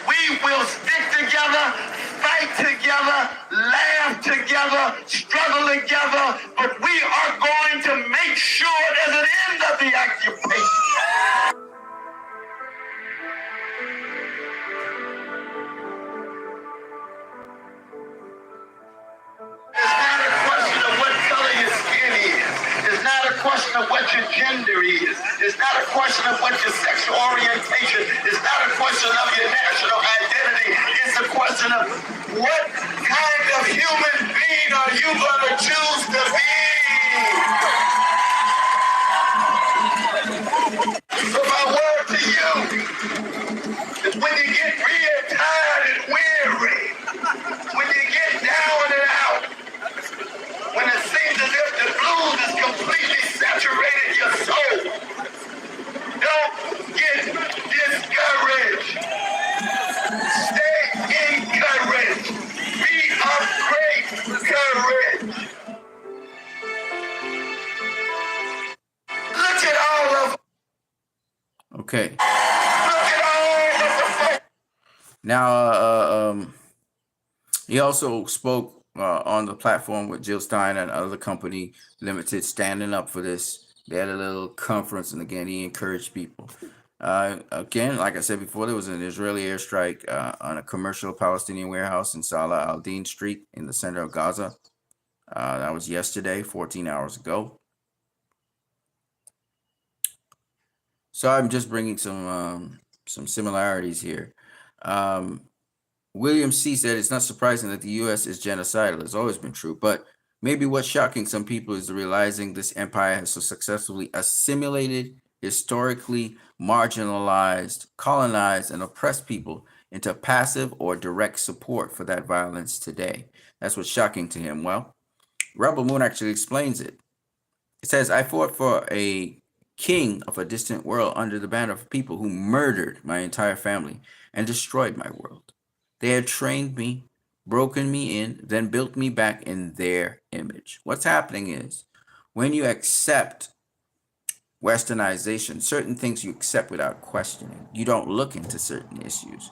We will stick together, fight together, laugh together, struggle together, but we are going to make sure there's an end of the occupation. It's not a question of what color your skin is. It's not a question of what your gender is. It's not a question of what your sexual orientation. It's not a question of your national identity. It's a question of what kind of human being are you going to choose to be? So my word to you is when you get real tired and weary, when you get down and out, when it seems as if the blues has completely saturated your soul, don't get discouraged. Stay encouraged. Be of great courage. Look at all of Okay. Look at all of the folks. Now, he also spoke on the platform with Jill Stein and other company limited standing up for this. They had a little conference, and again, he encouraged people. Again, like I said before, there was an Israeli airstrike on a commercial Palestinian warehouse in Salah al-Din Street in the center of Gaza. That was yesterday, 14 hours ago. So I'm just bringing some similarities here. William C. said it's not surprising that the U.S. is genocidal. It's always been true. But maybe what's shocking some people is realizing this empire has so successfully assimilated, historically marginalized, colonized, and oppressed people into passive or direct support for that violence today. That's what's shocking to him. Well, RebelMoon actually explains it. It says, I fought for a king of a distant world under the banner of people who murdered my entire family and destroyed my world. They had trained me, broken me in, then built me back in their image. What's happening is when you accept westernization, certain things you accept without questioning. You don't look into certain issues.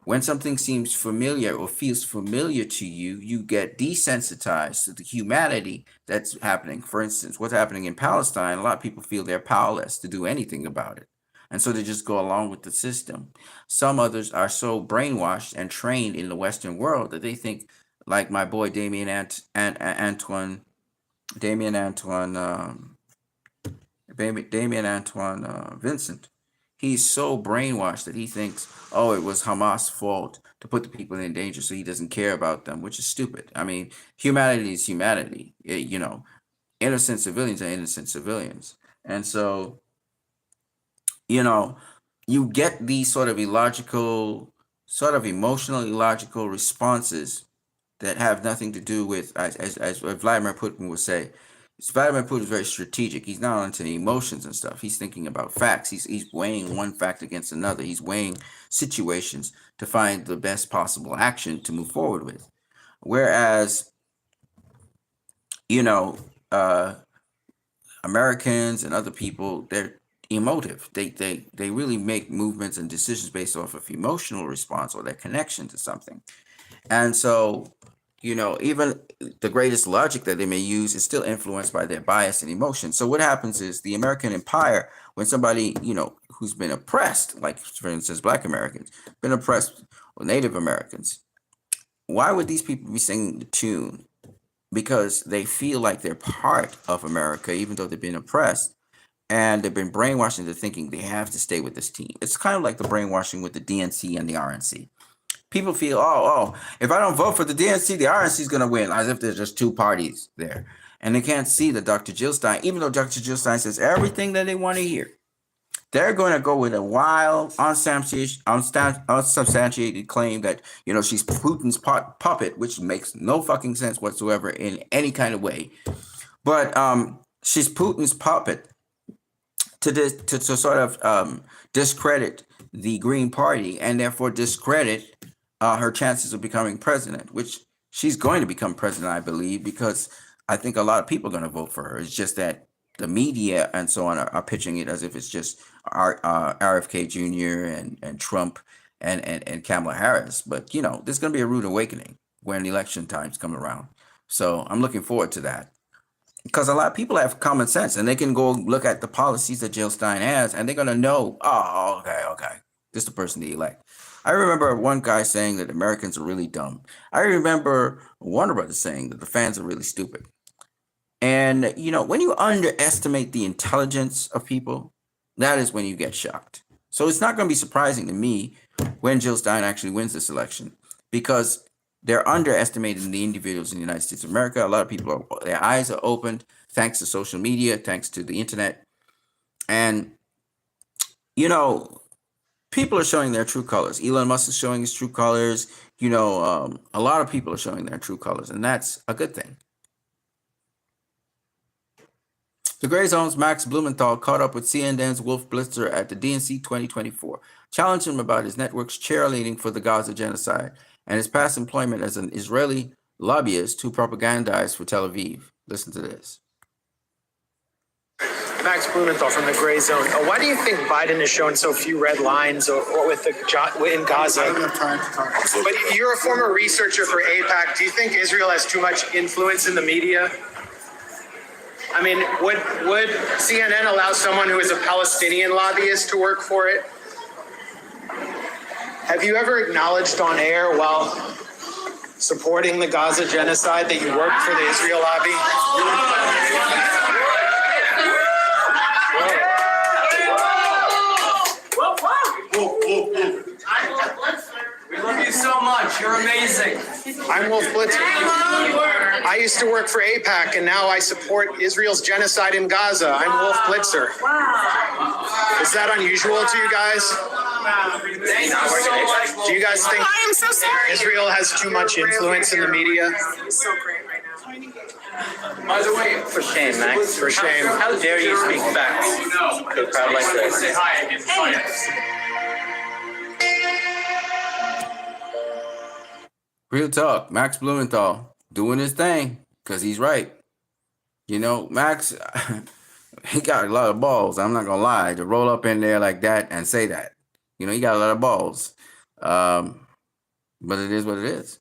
When something seems familiar or feels familiar to you, you get desensitized to the humanity that's happening. For instance, what's happening in Palestine, a lot of people feel they're powerless to do anything about it. And so they just go along with the system. Some others are so brainwashed and trained in the Western world that they think, like my boy Damien Antoine Vincent. He's so brainwashed that he thinks, oh, it was Hamas' fault to put the people in danger, so he doesn't care about them, which is stupid. I mean, humanity is humanity. Innocent civilians are innocent civilians. And so, you get these sort of illogical, sort of emotional, illogical responses that have nothing to do with, as Vladimir Putin would say, Vladimir Putin is very strategic. He's not into emotions and stuff. He's thinking about facts. He's weighing one fact against another. He's weighing situations to find the best possible action to move forward with. Whereas, Americans and other people, they're emotive. They really make movements and decisions based off of emotional response or their connection to something. And so, even the greatest logic that they may use is still influenced by their bias and emotion. So what happens is the American empire, when somebody, who's been oppressed, like for instance, Black Americans, been oppressed, or Native Americans, why would these people be singing the tune because they feel like they're part of America, even though they've been oppressed. And they've been brainwashed into thinking they have to stay with this team. It's kind of like the brainwashing with the DNC and the RNC. People feel, if I don't vote for the DNC, the RNC is going to win, as if there's just two parties there. And they can't see that Dr. Jill Stein, even though Dr. Jill Stein says everything that they want to hear, they're going to go with a wild, unsubstantiated claim that, she's Putin's puppet, which makes no fucking sense whatsoever in any kind of way. But she's Putin's puppet to sort of discredit the Green Party and therefore discredit her chances of becoming president, which she's going to become president, I believe, because I think a lot of people are going to vote for her. It's just that the media and so on are pitching it as if it's just RFK Jr. and Trump and Kamala Harris. But, there's going to be a rude awakening when election times come around. So I'm looking forward to that. Because a lot of people have common sense and they can go look at the policies that Jill Stein has and they're going to know, okay, this is the person to elect. I remember one guy saying that Americans are really dumb. I remember Warner Brothers saying that the fans are really stupid. And, when you underestimate the intelligence of people, that is when you get shocked. So it's not going to be surprising to me when Jill Stein actually wins this election, because they're underestimating the individuals in the United States of America. A lot of people, their eyes are opened thanks to social media, thanks to the internet. And, people are showing their true colors. Elon Musk is showing his true colors. A lot of people are showing their true colors, and that's a good thing. The Gray Zone's Max Blumenthal caught up with CNN's Wolf Blitzer at the DNC 2024, challenged him about his network's cheerleading for the Gaza genocide and his past employment as an Israeli lobbyist who propagandized for Tel Aviv. Listen to this. Max Blumenthal from the Gray Zone. Why do you think Biden has shown so few red lines in Gaza? But you're a former researcher for AIPAC. Do you think Israel has too much influence in the media? I mean, would CNN allow someone who is a Palestinian lobbyist to work for it? Have you ever acknowledged on air while supporting the Gaza genocide that you worked for the Israel lobby? We love you so much. You're amazing. I'm Wolf Blitzer. I used to work for AIPAC, and now I support Israel's genocide in Gaza. I'm Wolf Blitzer. Is that unusual to you guys? Do you guys think Israel has too much influence in the media? By the way, For shame, Max. For shame. how dare you speak facts to a crowd like this? Say hi against science. Real talk, Max Blumenthal doing his thing because he's right. Max, he got a lot of balls. I'm not going to lie, to roll up in there like that and say that. He got a lot of balls. But it is what it is.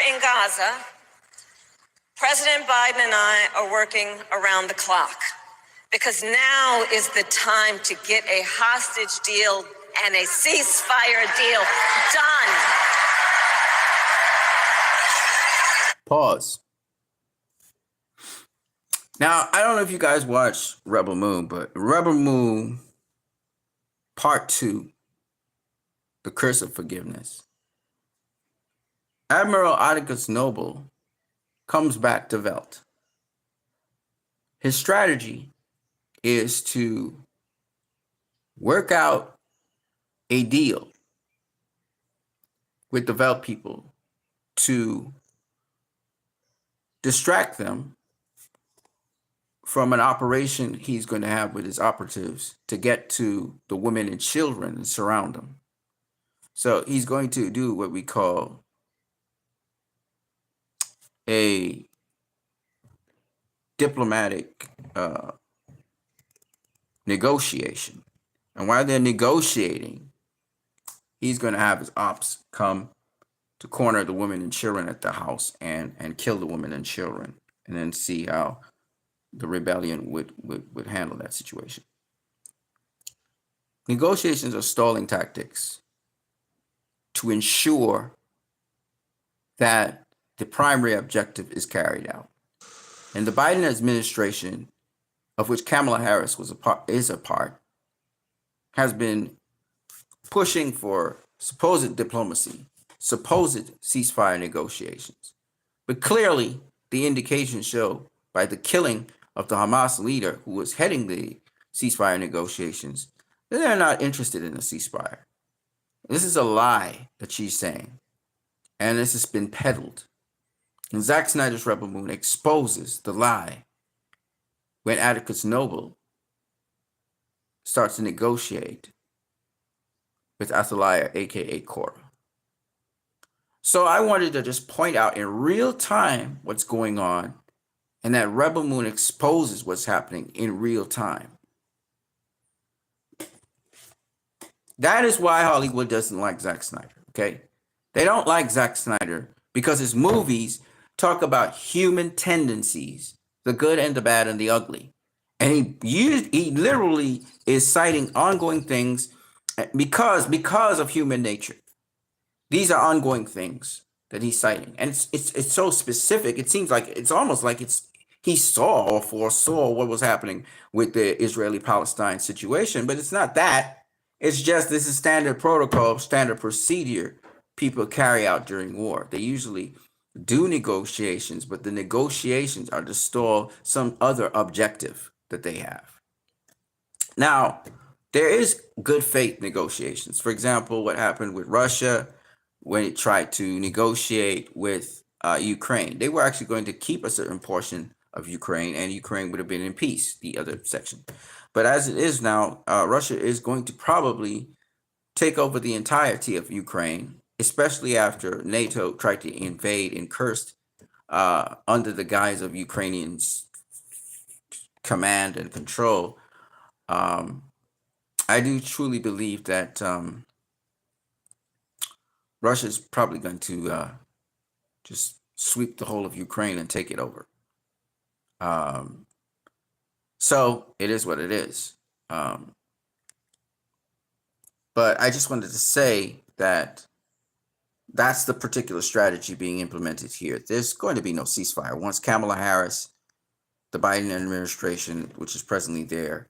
in Gaza, President Biden and I are working around the clock because now is the time to get a hostage deal and a ceasefire deal done. Pause. Now, I don't know if you guys watch Rebel Moon, but Rebel Moon Part 2, The Curse of Forgiveness. Admiral Atticus Noble comes back to Velt. His strategy is to work out a deal with the Velt people to distract them from an operation he's going to have with his operatives to get to the women and children and surround them. So he's going to do what we call a diplomatic negotiation. And while they're negotiating, he's going to have his ops come to corner the women and children at the house and kill the women and children, and then see how the rebellion would handle that situation. Negotiations are stalling tactics to ensure that the primary objective is carried out. And the Biden administration, of which Kamala Harris is a part, has been pushing for supposed diplomacy, supposed ceasefire negotiations. But clearly, the indications show by the killing of the Hamas leader who was heading the ceasefire negotiations that they're not interested in a ceasefire. This is a lie that she's saying, and this has been peddled. And Zack Snyder's Rebel Moon exposes the lie when Atticus Noble starts to negotiate with Athaliah, aka Cora. So I wanted to just point out in real time what's going on, and that Rebel Moon exposes what's happening in real time. That is why Hollywood doesn't like Zack Snyder, okay? They don't like Zack Snyder because his movies talk about human tendencies, the good and the bad and the ugly. And he literally is citing ongoing things because of human nature. These are ongoing things that he's citing. And it's so specific. It seems like it's almost like he saw or foresaw what was happening with the Israeli-Palestine situation, but it's not that. It's just this is standard protocol, standard procedure people carry out during war. They usually do negotiations, but the negotiations are to stall some other objective that they have. Now, there is good faith negotiations. For example, what happened with Russia when it tried to negotiate with Ukraine. They were actually going to keep a certain portion of Ukraine, and Ukraine would have been in peace, the other section. But as it is now, Russia is going to probably take over the entirety of Ukraine, especially after NATO tried to invade and cursed under the guise of Ukrainians' command and control. I do truly believe that Russia is probably going to just sweep the whole of Ukraine and take it over. So it is what it is. But I just wanted to say that that's the particular strategy being implemented here. There's going to be no ceasefire once Kamala Harris, the Biden administration, which is presently there,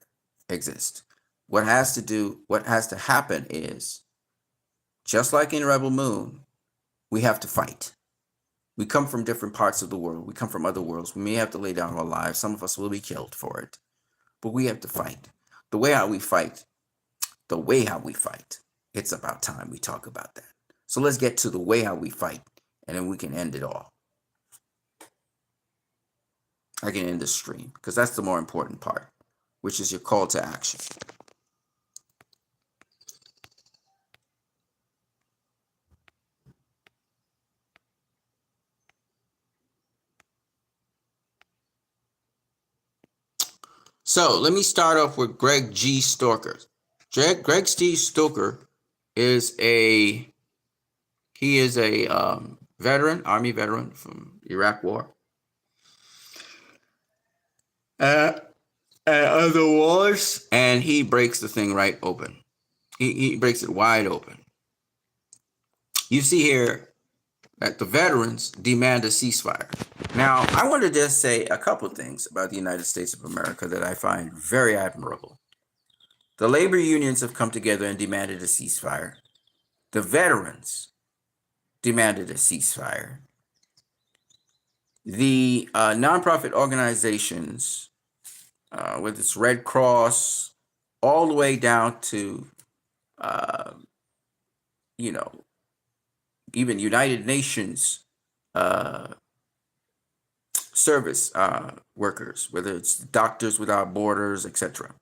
exists. What has to happen is, just like in Rebel Moon, we have to fight. We come from different parts of the world. We come from other worlds. We may have to lay down our lives. Some of us will be killed for it. But we have to fight. The way how we fight, it's about time we talk about that. So let's get to the way how we fight, and then we can end it all. I can end the stream, because that's the more important part, which is your call to action. So let me start off with Greg G. Stoker. Greg G. Stoker is a veteran, Army veteran from Iraq War. Other wars, and he breaks the thing right open. He breaks it wide open. You see here that the veterans demand a ceasefire. Now, I want to just say a couple things about the United States of America that I find very admirable. The labor unions have come together and demanded a ceasefire. The veterans demanded a ceasefire. The nonprofit organizations, with its Red Cross, all the way down to, even United Nations service workers, whether it's Doctors Without Borders, etc.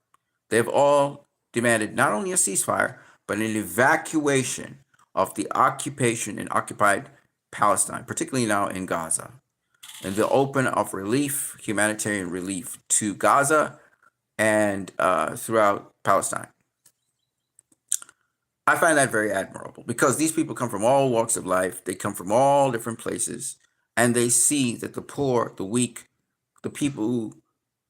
They've all demanded not only a ceasefire, but an evacuation of the occupation in occupied Palestine, particularly now in Gaza, and the open of relief, humanitarian relief to Gaza and throughout Palestine. I find that very admirable because these people come from all walks of life. They come from all different places, and they see that the poor, the weak, the people who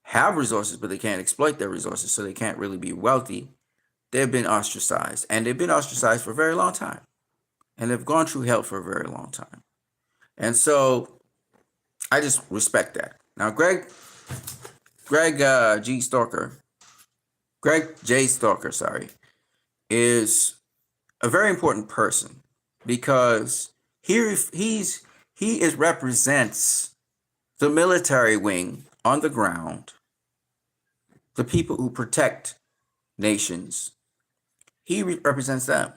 have resources, but they can't exploit their resources, so they can't really be wealthy, they've been ostracized, and they've been ostracized for a very long time, and they've gone through hell for a very long time. And so I just respect that. Now, Greg J. Stalker, is a very important person because he represents the military wing on the ground, the people who protect nations. He represents them.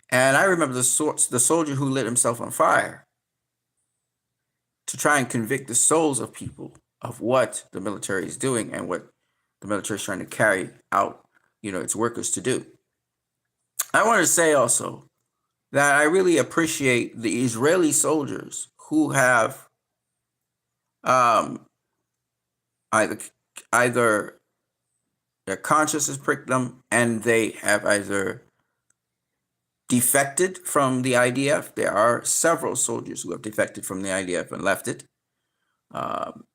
And I remember the soldier who lit himself on fire to try and convict the souls of people of what the military is doing and what the military is trying to carry out, its workers to do. I want to say also that I really appreciate the Israeli soldiers who have either their conscience has pricked them and they have either defected from the IDF. There are several soldiers who have defected from the IDF and left it.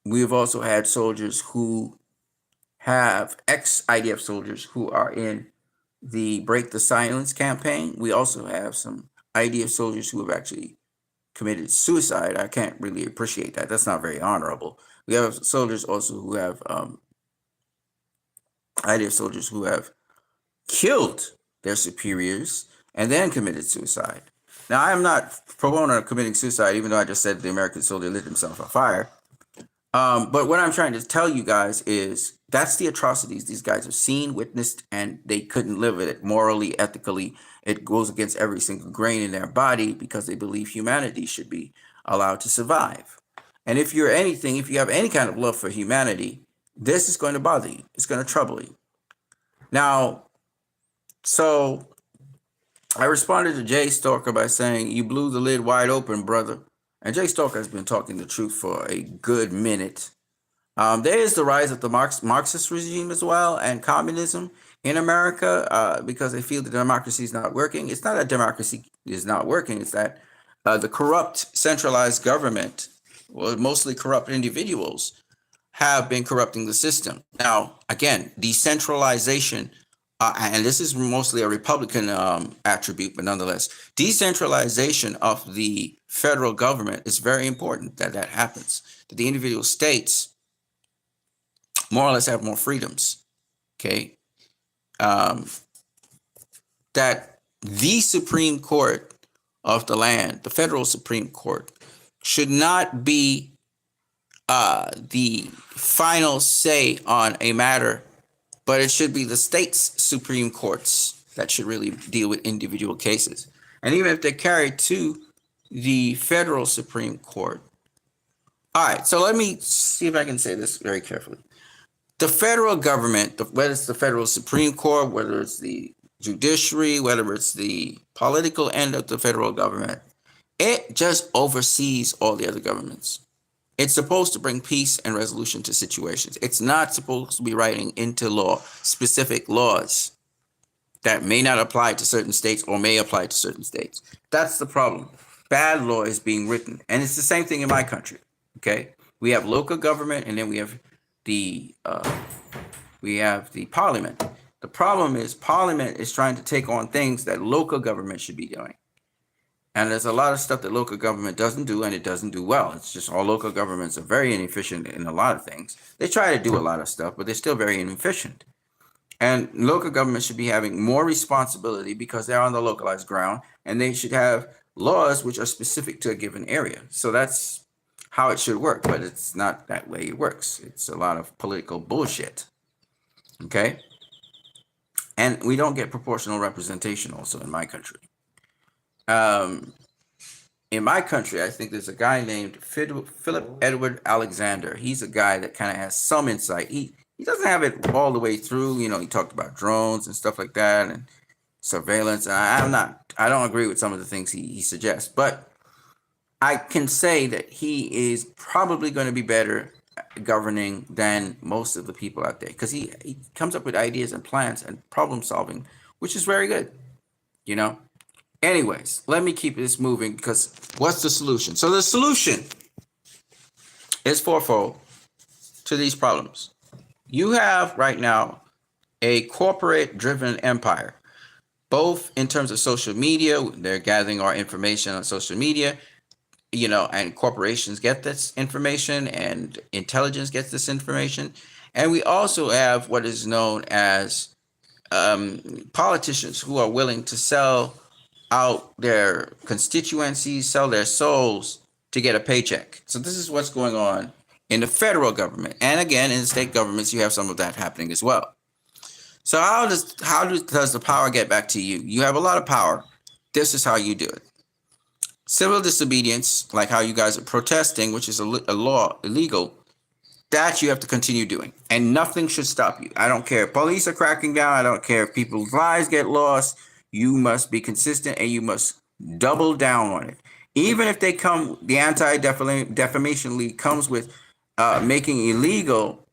We've also had soldiers who have ex-IDF soldiers who are in the Break the Silence campaign. We also have some IDF soldiers who have actually committed suicide. I can't really appreciate that. That's not very honorable. We have soldiers also who have IDF soldiers who have killed their superiors and then committed suicide. Now, I am not proponent of committing suicide, even though I just said the American soldier lit himself on fire. But what I'm trying to tell you guys is that's the atrocities these guys have seen, witnessed, and they couldn't live with it morally, ethically. It goes against every single grain in their body because they believe humanity should be allowed to survive. And if you have any kind of love for humanity, this is going to bother you. It's going to trouble you. Now, so I responded to Jay Stalker by saying, "You blew the lid wide open, brother." And Jay Stalker has been talking the truth for a good minute. There is the rise of the Marxist regime as well and communism in America because they feel that democracy is not working. It's not that democracy is not working. It's that the corrupt centralized government, well, mostly corrupt individuals, have been corrupting the system. Now, again, decentralization, and this is mostly a Republican attribute, but nonetheless, decentralization of the federal government is very important that happens, that the individual states more or less have more freedoms, okay? That the Supreme Court of the land, the federal Supreme Court, should not be the final say on a matter, but it should be the state's Supreme Courts that should really deal with individual cases. And even if they're carried to the federal Supreme Court. All right, so let me see if I can say this very carefully. The federal government, whether it's the federal Supreme Court, whether it's the judiciary, whether it's the political end of the federal government, it just oversees all the other governments. It's supposed to bring peace and resolution to situations. It's not supposed to be writing into law specific laws that may not apply to certain states or may apply to certain states. That's the problem. bad law is being written. And it's the same thing in my country. Okay, we have local government, and then we have the parliament. The problem is parliament is trying to take on things that local government should be doing. And there's a lot of stuff that local government doesn't do, and it doesn't do well. It's just all local governments are very inefficient in a lot of things. They try to do a lot of stuff, but they're still very inefficient. And local government should be having more responsibility because they're on the localized ground, and they should have laws which are specific to a given area. So that's how it should work, but it's not that way it works. It's a lot of political bullshit. Okay? And we don't get proportional representation also in my country. In my country, I think there's a guy named Philip Edward Alexander. He's a guy that kind of has some insight. He doesn't have it all the way through. You know, he talked about drones and stuff like that and surveillance. I don't agree with some of the things he suggests, but I can say that he is probably going to be better at governing than most of the people out there, because he comes up with ideas and plans and problem solving, which is very good, you know. Anyways, let me keep this moving, because what's the solution? So the solution is fourfold to these problems. You have right now a corporate-driven empire, both in terms of social media. They're gathering our information on social media, you know, and corporations get this information and intelligence gets this information. And we also have what is known as politicians who are willing to sell out their constituencies, sell their souls to get a paycheck. So this is what's going on in the federal government. And again, in the state governments, you have some of that happening as well. So how does the power get back to you? You have a lot of power. This is how you do it. Civil disobedience, like how you guys are protesting, which is a law, illegal, that you have to continue doing. And nothing should stop you. I don't care if police are cracking down. I don't care if people's lives get lost. You must be consistent, and you must double down on it. Even if they come, the Anti-Defamation League comes with making illegal,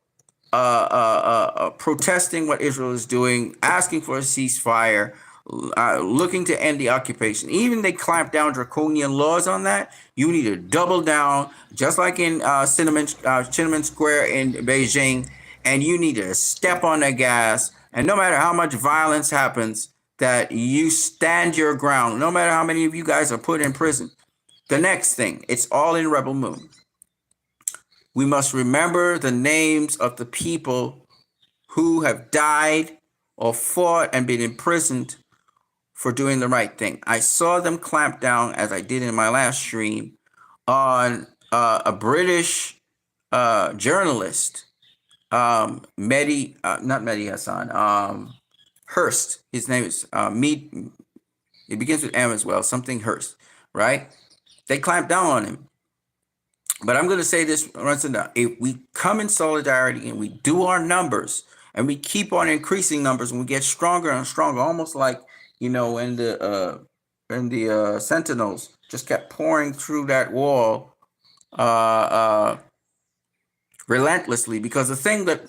protesting what Israel is doing, asking for a ceasefire, looking to end the occupation. Even they clamp down draconian laws on that. You need to double down, just like in Tiananmen Square in Beijing, and you need to step on the gas. And no matter how much violence happens, that you stand your ground, no matter how many of you guys are put in prison. The next thing, it's all in RebelMoon. We must remember the names of the people who have died or fought and been imprisoned for doing the right thing. I saw them clamp down, as I did in my last stream, on a British journalist, not Mehdi Hassan, Hearst. His name is it begins with M as well, something Hearst, right? They clamped down on him. But I'm going to say this once and now. If we come in solidarity and we do our numbers and we keep on increasing numbers and we get stronger and stronger, almost like, you know, when the Sentinels just kept pouring through that wall relentlessly, because the thing that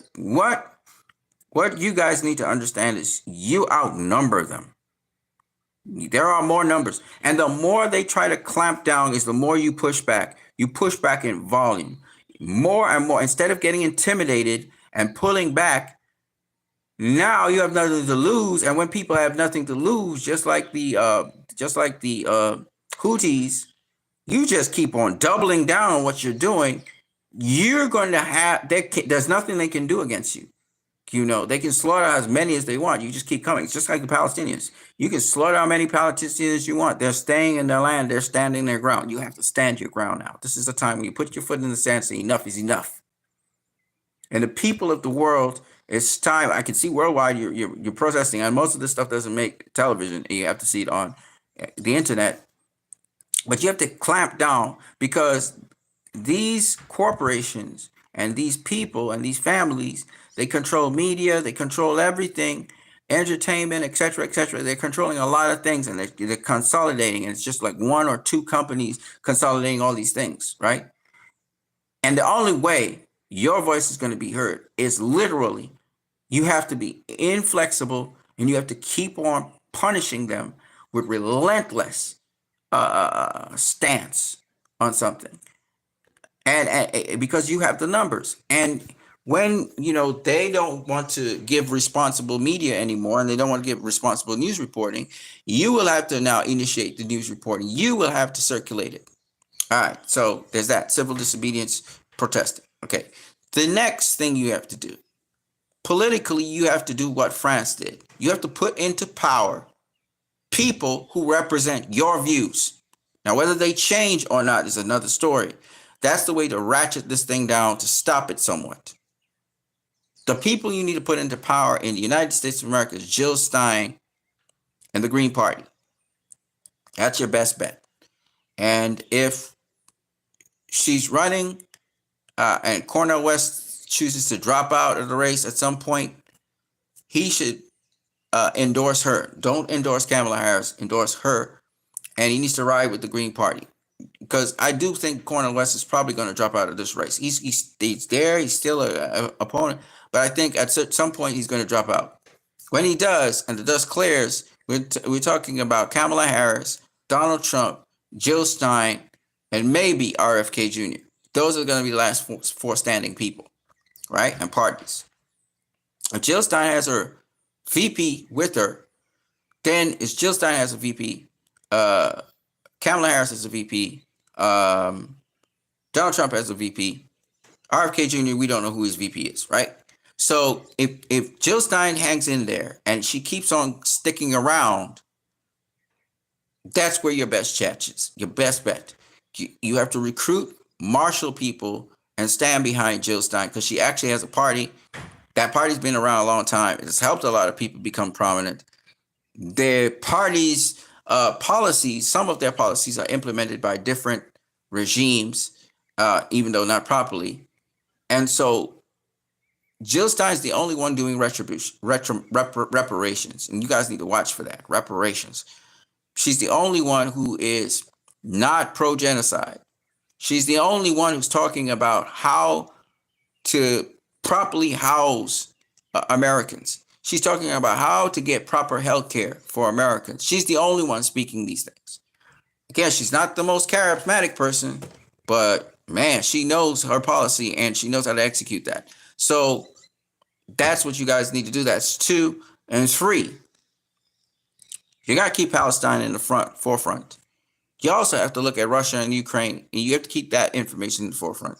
what you guys need to understand is you outnumber them. There are more numbers. And the more they try to clamp down is the more you push back. You push back in volume. More and more. Instead of getting intimidated and pulling back, now you have nothing to lose. And when people have nothing to lose, just like the Houthis, you just keep on doubling down on what you're doing. You're going to have, there's nothing they can do against you. You know, they can slaughter as many as they want. You just keep coming. It's just like the Palestinians. You can slaughter how many Palestinians as you want. They're staying in their land. They're standing their ground. You have to stand your ground now. This is a time when you put your foot in the sand and say enough is enough. And the people of the world, it's time. I can see worldwide you're protesting, and most of this stuff doesn't make television. You have to see it on the internet. But you have to clamp down, because these corporations and these people and these families, they control media, they control everything, entertainment, etc., etc. They're controlling a lot of things, and they're consolidating. And it's just like one or two companies consolidating all these things, right? And the only way your voice is going to be heard is literally, you have to be inflexible, and you have to keep on punishing them with relentless stance on something, and because you have the numbers, and when they don't want to give responsible media anymore, and they don't want to give responsible news reporting, you will have to now initiate the news reporting. You will have to circulate it. All right, so there's that civil disobedience, protesting. Okay, the next thing you have to do politically, you have to do what France did. You have to put into power people who represent your views. Now, whether they change or not is another story. That's the way to ratchet this thing down, to stop it somewhat. The people you need to put into power in the United States of America is Jill Stein and the Green Party. That's your best bet. And if she's running and Cornel West chooses to drop out of the race at some point, he should endorse her. Don't endorse Kamala Harris. Endorse her. And he needs to ride with the Green Party. Because I do think Cornel West is probably going to drop out of this race. He's there. He's still an opponent. But I think at some point he's going to drop out. When he does, and the dust clears, we're talking about Kamala Harris, Donald Trump, Jill Stein, and maybe RFK Jr. Those are going to be the last four standing people, right? And parties. If Jill Stein has her VP with her, then it's Jill Stein has a VP, Kamala Harris has a VP, Donald Trump has a VP, RFK Jr., we don't know who his VP is, right? So if Jill Stein hangs in there and she keeps on sticking around, that's where your best chance is, your best bet. You have to recruit, marshal people, and stand behind Jill Stein, because she actually has a party. That party's been around a long time. It's helped a lot of people become prominent. Their party's policies, some of their policies are implemented by different regimes, even though not properly. And so Jill Stein's the only one doing reparations. And you guys need to watch for that, reparations. She's the only one who is not pro-genocide. She's the only one who's talking about how to properly house Americans. She's talking about how to get proper health care for Americans. She's the only one speaking these things. Again, she's not the most charismatic person, but man, she knows her policy and she knows how to execute that. So that's what you guys need to do. That's 2. And 3, you got to keep Palestine in the forefront. You also have to look at Russia and Ukraine, and you have to keep that information in the forefront.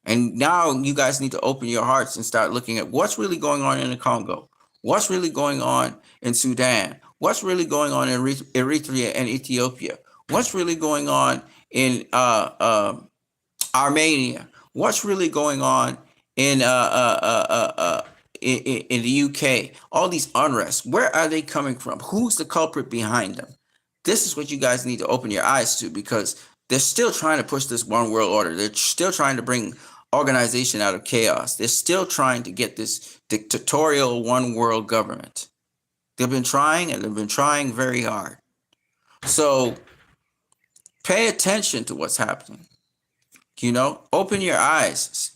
And now you guys need to open your hearts and start looking at what's really going on in the Congo, what's really going on in Sudan, what's really going on in Eritrea and Ethiopia, what's really going on in Armenia, what's really going on in the UK. All these unrest, where are they coming from? Who's the culprit behind them? This is what you guys need to open your eyes to, because they're still trying to push this one world order. They're still trying to bring organization out of chaos. They're still trying to get this dictatorial one world government. They've been trying, and they've been trying very hard. So pay attention to what's happening. Open your eyes.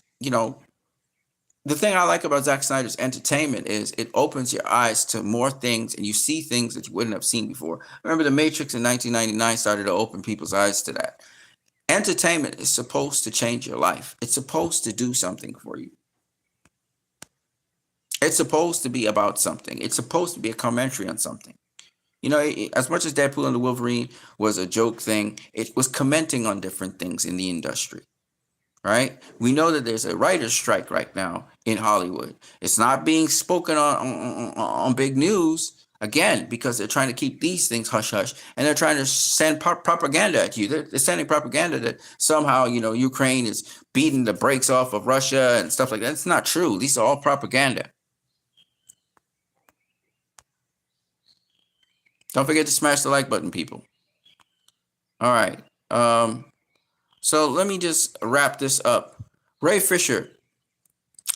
The thing I like about Zack Snyder's entertainment is it opens your eyes to more things, and you see things that you wouldn't have seen before. Remember, The Matrix in 1999 started to open people's eyes to that. Entertainment is supposed to change your life. It's supposed to do something for you. It's supposed to be about something. It's supposed to be a commentary on something. As much as Deadpool and the Wolverine was a joke thing, it was commenting on different things in the industry. Right? We know that there's a writer's strike right now in Hollywood. It's not being spoken on big news, again, because they're trying to keep these things hush-hush, and they're trying to send propaganda at you. They're sending propaganda that somehow, Ukraine is beating the brakes off of Russia and stuff like that. It's not true. These are all propaganda. Don't forget to smash the like button, people. All right. So let me just wrap this up. Ray Fisher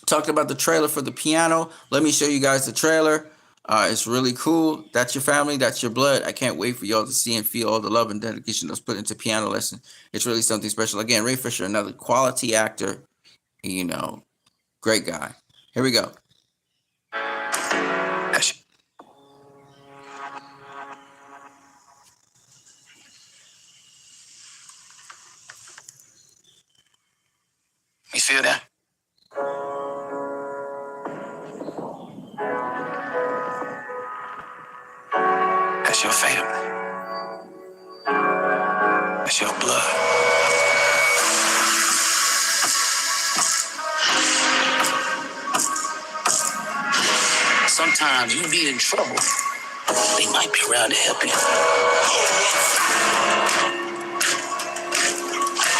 talked about the trailer for The Piano. Let me show you guys the trailer. It's really cool. That's your family. That's your blood. I can't wait for y'all to see and feel all the love and dedication that's put into Piano Lesson. It's really something special. Again, Ray Fisher, another quality actor. Great guy. Here we go. your family. That's your blood. Sometimes you be in trouble. They might be around to help you.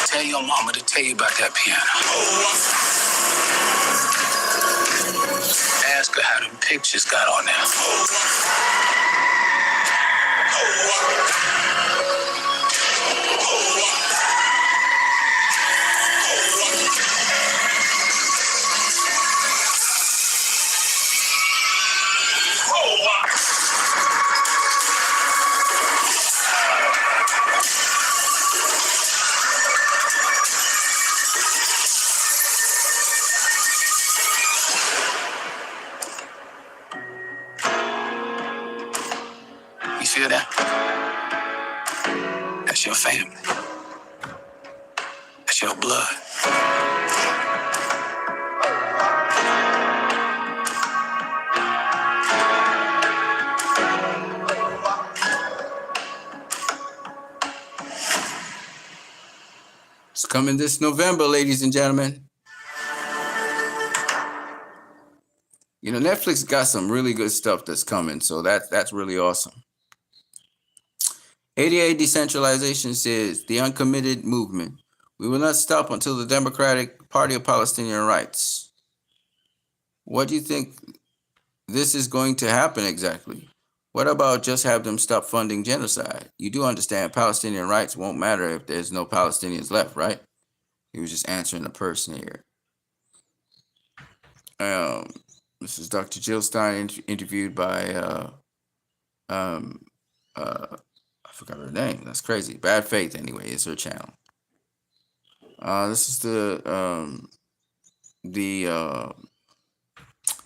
Tell your mama to tell you about that piano. Ask her how them pictures got on there. You feel that? That's your family. That's your blood. It's coming this November, ladies and gentlemen. You know, Netflix got some really good stuff that's coming, so that's really awesome. ADA Decentralization says, the uncommitted movement. We will not stop until the Democratic Party of Palestinian Rights. What do you think this is going to happen exactly? What about just have them stop funding genocide? You do understand Palestinian rights won't matter if there's no Palestinians left, right? He was just answering the person here. This is Dr. Jill Stein interviewed by I forgot her name. That's crazy. Bad Faith, anyway, is her channel. This is the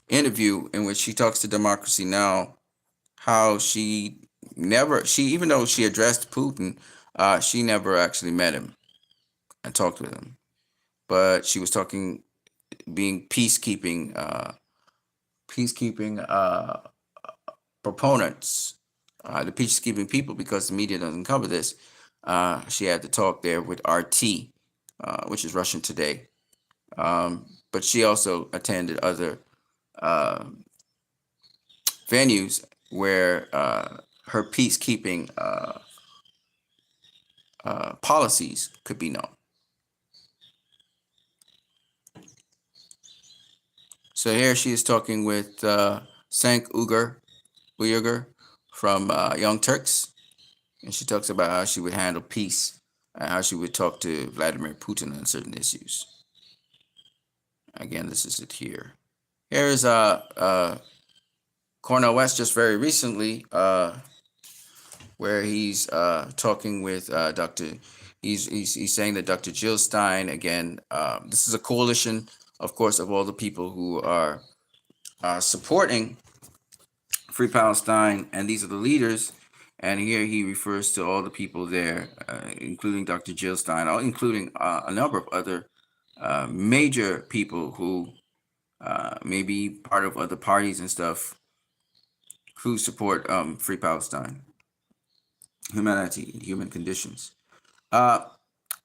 interview in which she talks to Democracy Now! How even though she addressed Putin, she never actually met him and talked with him. But she was being peacekeeping proponents, the peacekeeping people, because the media doesn't cover this. She had to talk there with RT, which is Russian Today. But she also attended other venues where her peacekeeping policies could be known. So here she is talking with Cenk Uygur from Young Turks, and she talks about how she would handle peace and how she would talk to Vladimir Putin on certain issues. Again, this is it here. Here is Cornel West just very recently, where he's talking with Dr. He's saying that Dr. Jill Stein, again, this is a coalition, of course, of all the people who are supporting Free Palestine, and these are the leaders. And here he refers to all the people there, including Dr. Jill Stein, including a number of other major people who may be part of other parties and stuff who support Free Palestine, humanity, human conditions.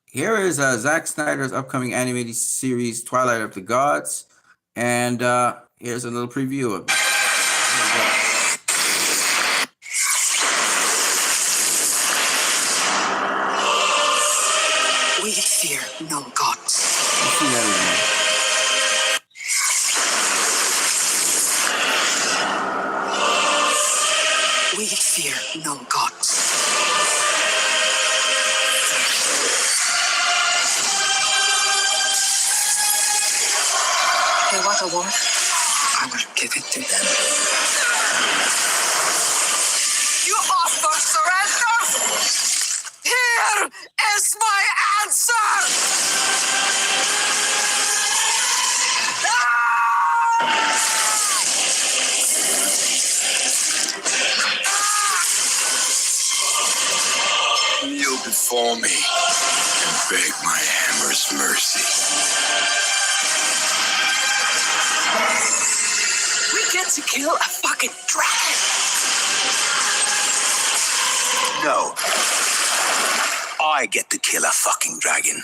Here is Zack Snyder's upcoming animated series, Twilight of the Gods. And here's a little preview of it. We fear no gods. We fear no gods. They want a war? I will give it to them. You offer surrender? Here is my answer! Kneel before me and beg my hammer's mercy. We get to kill a fucking dragon. No. I get to kill a fucking dragon.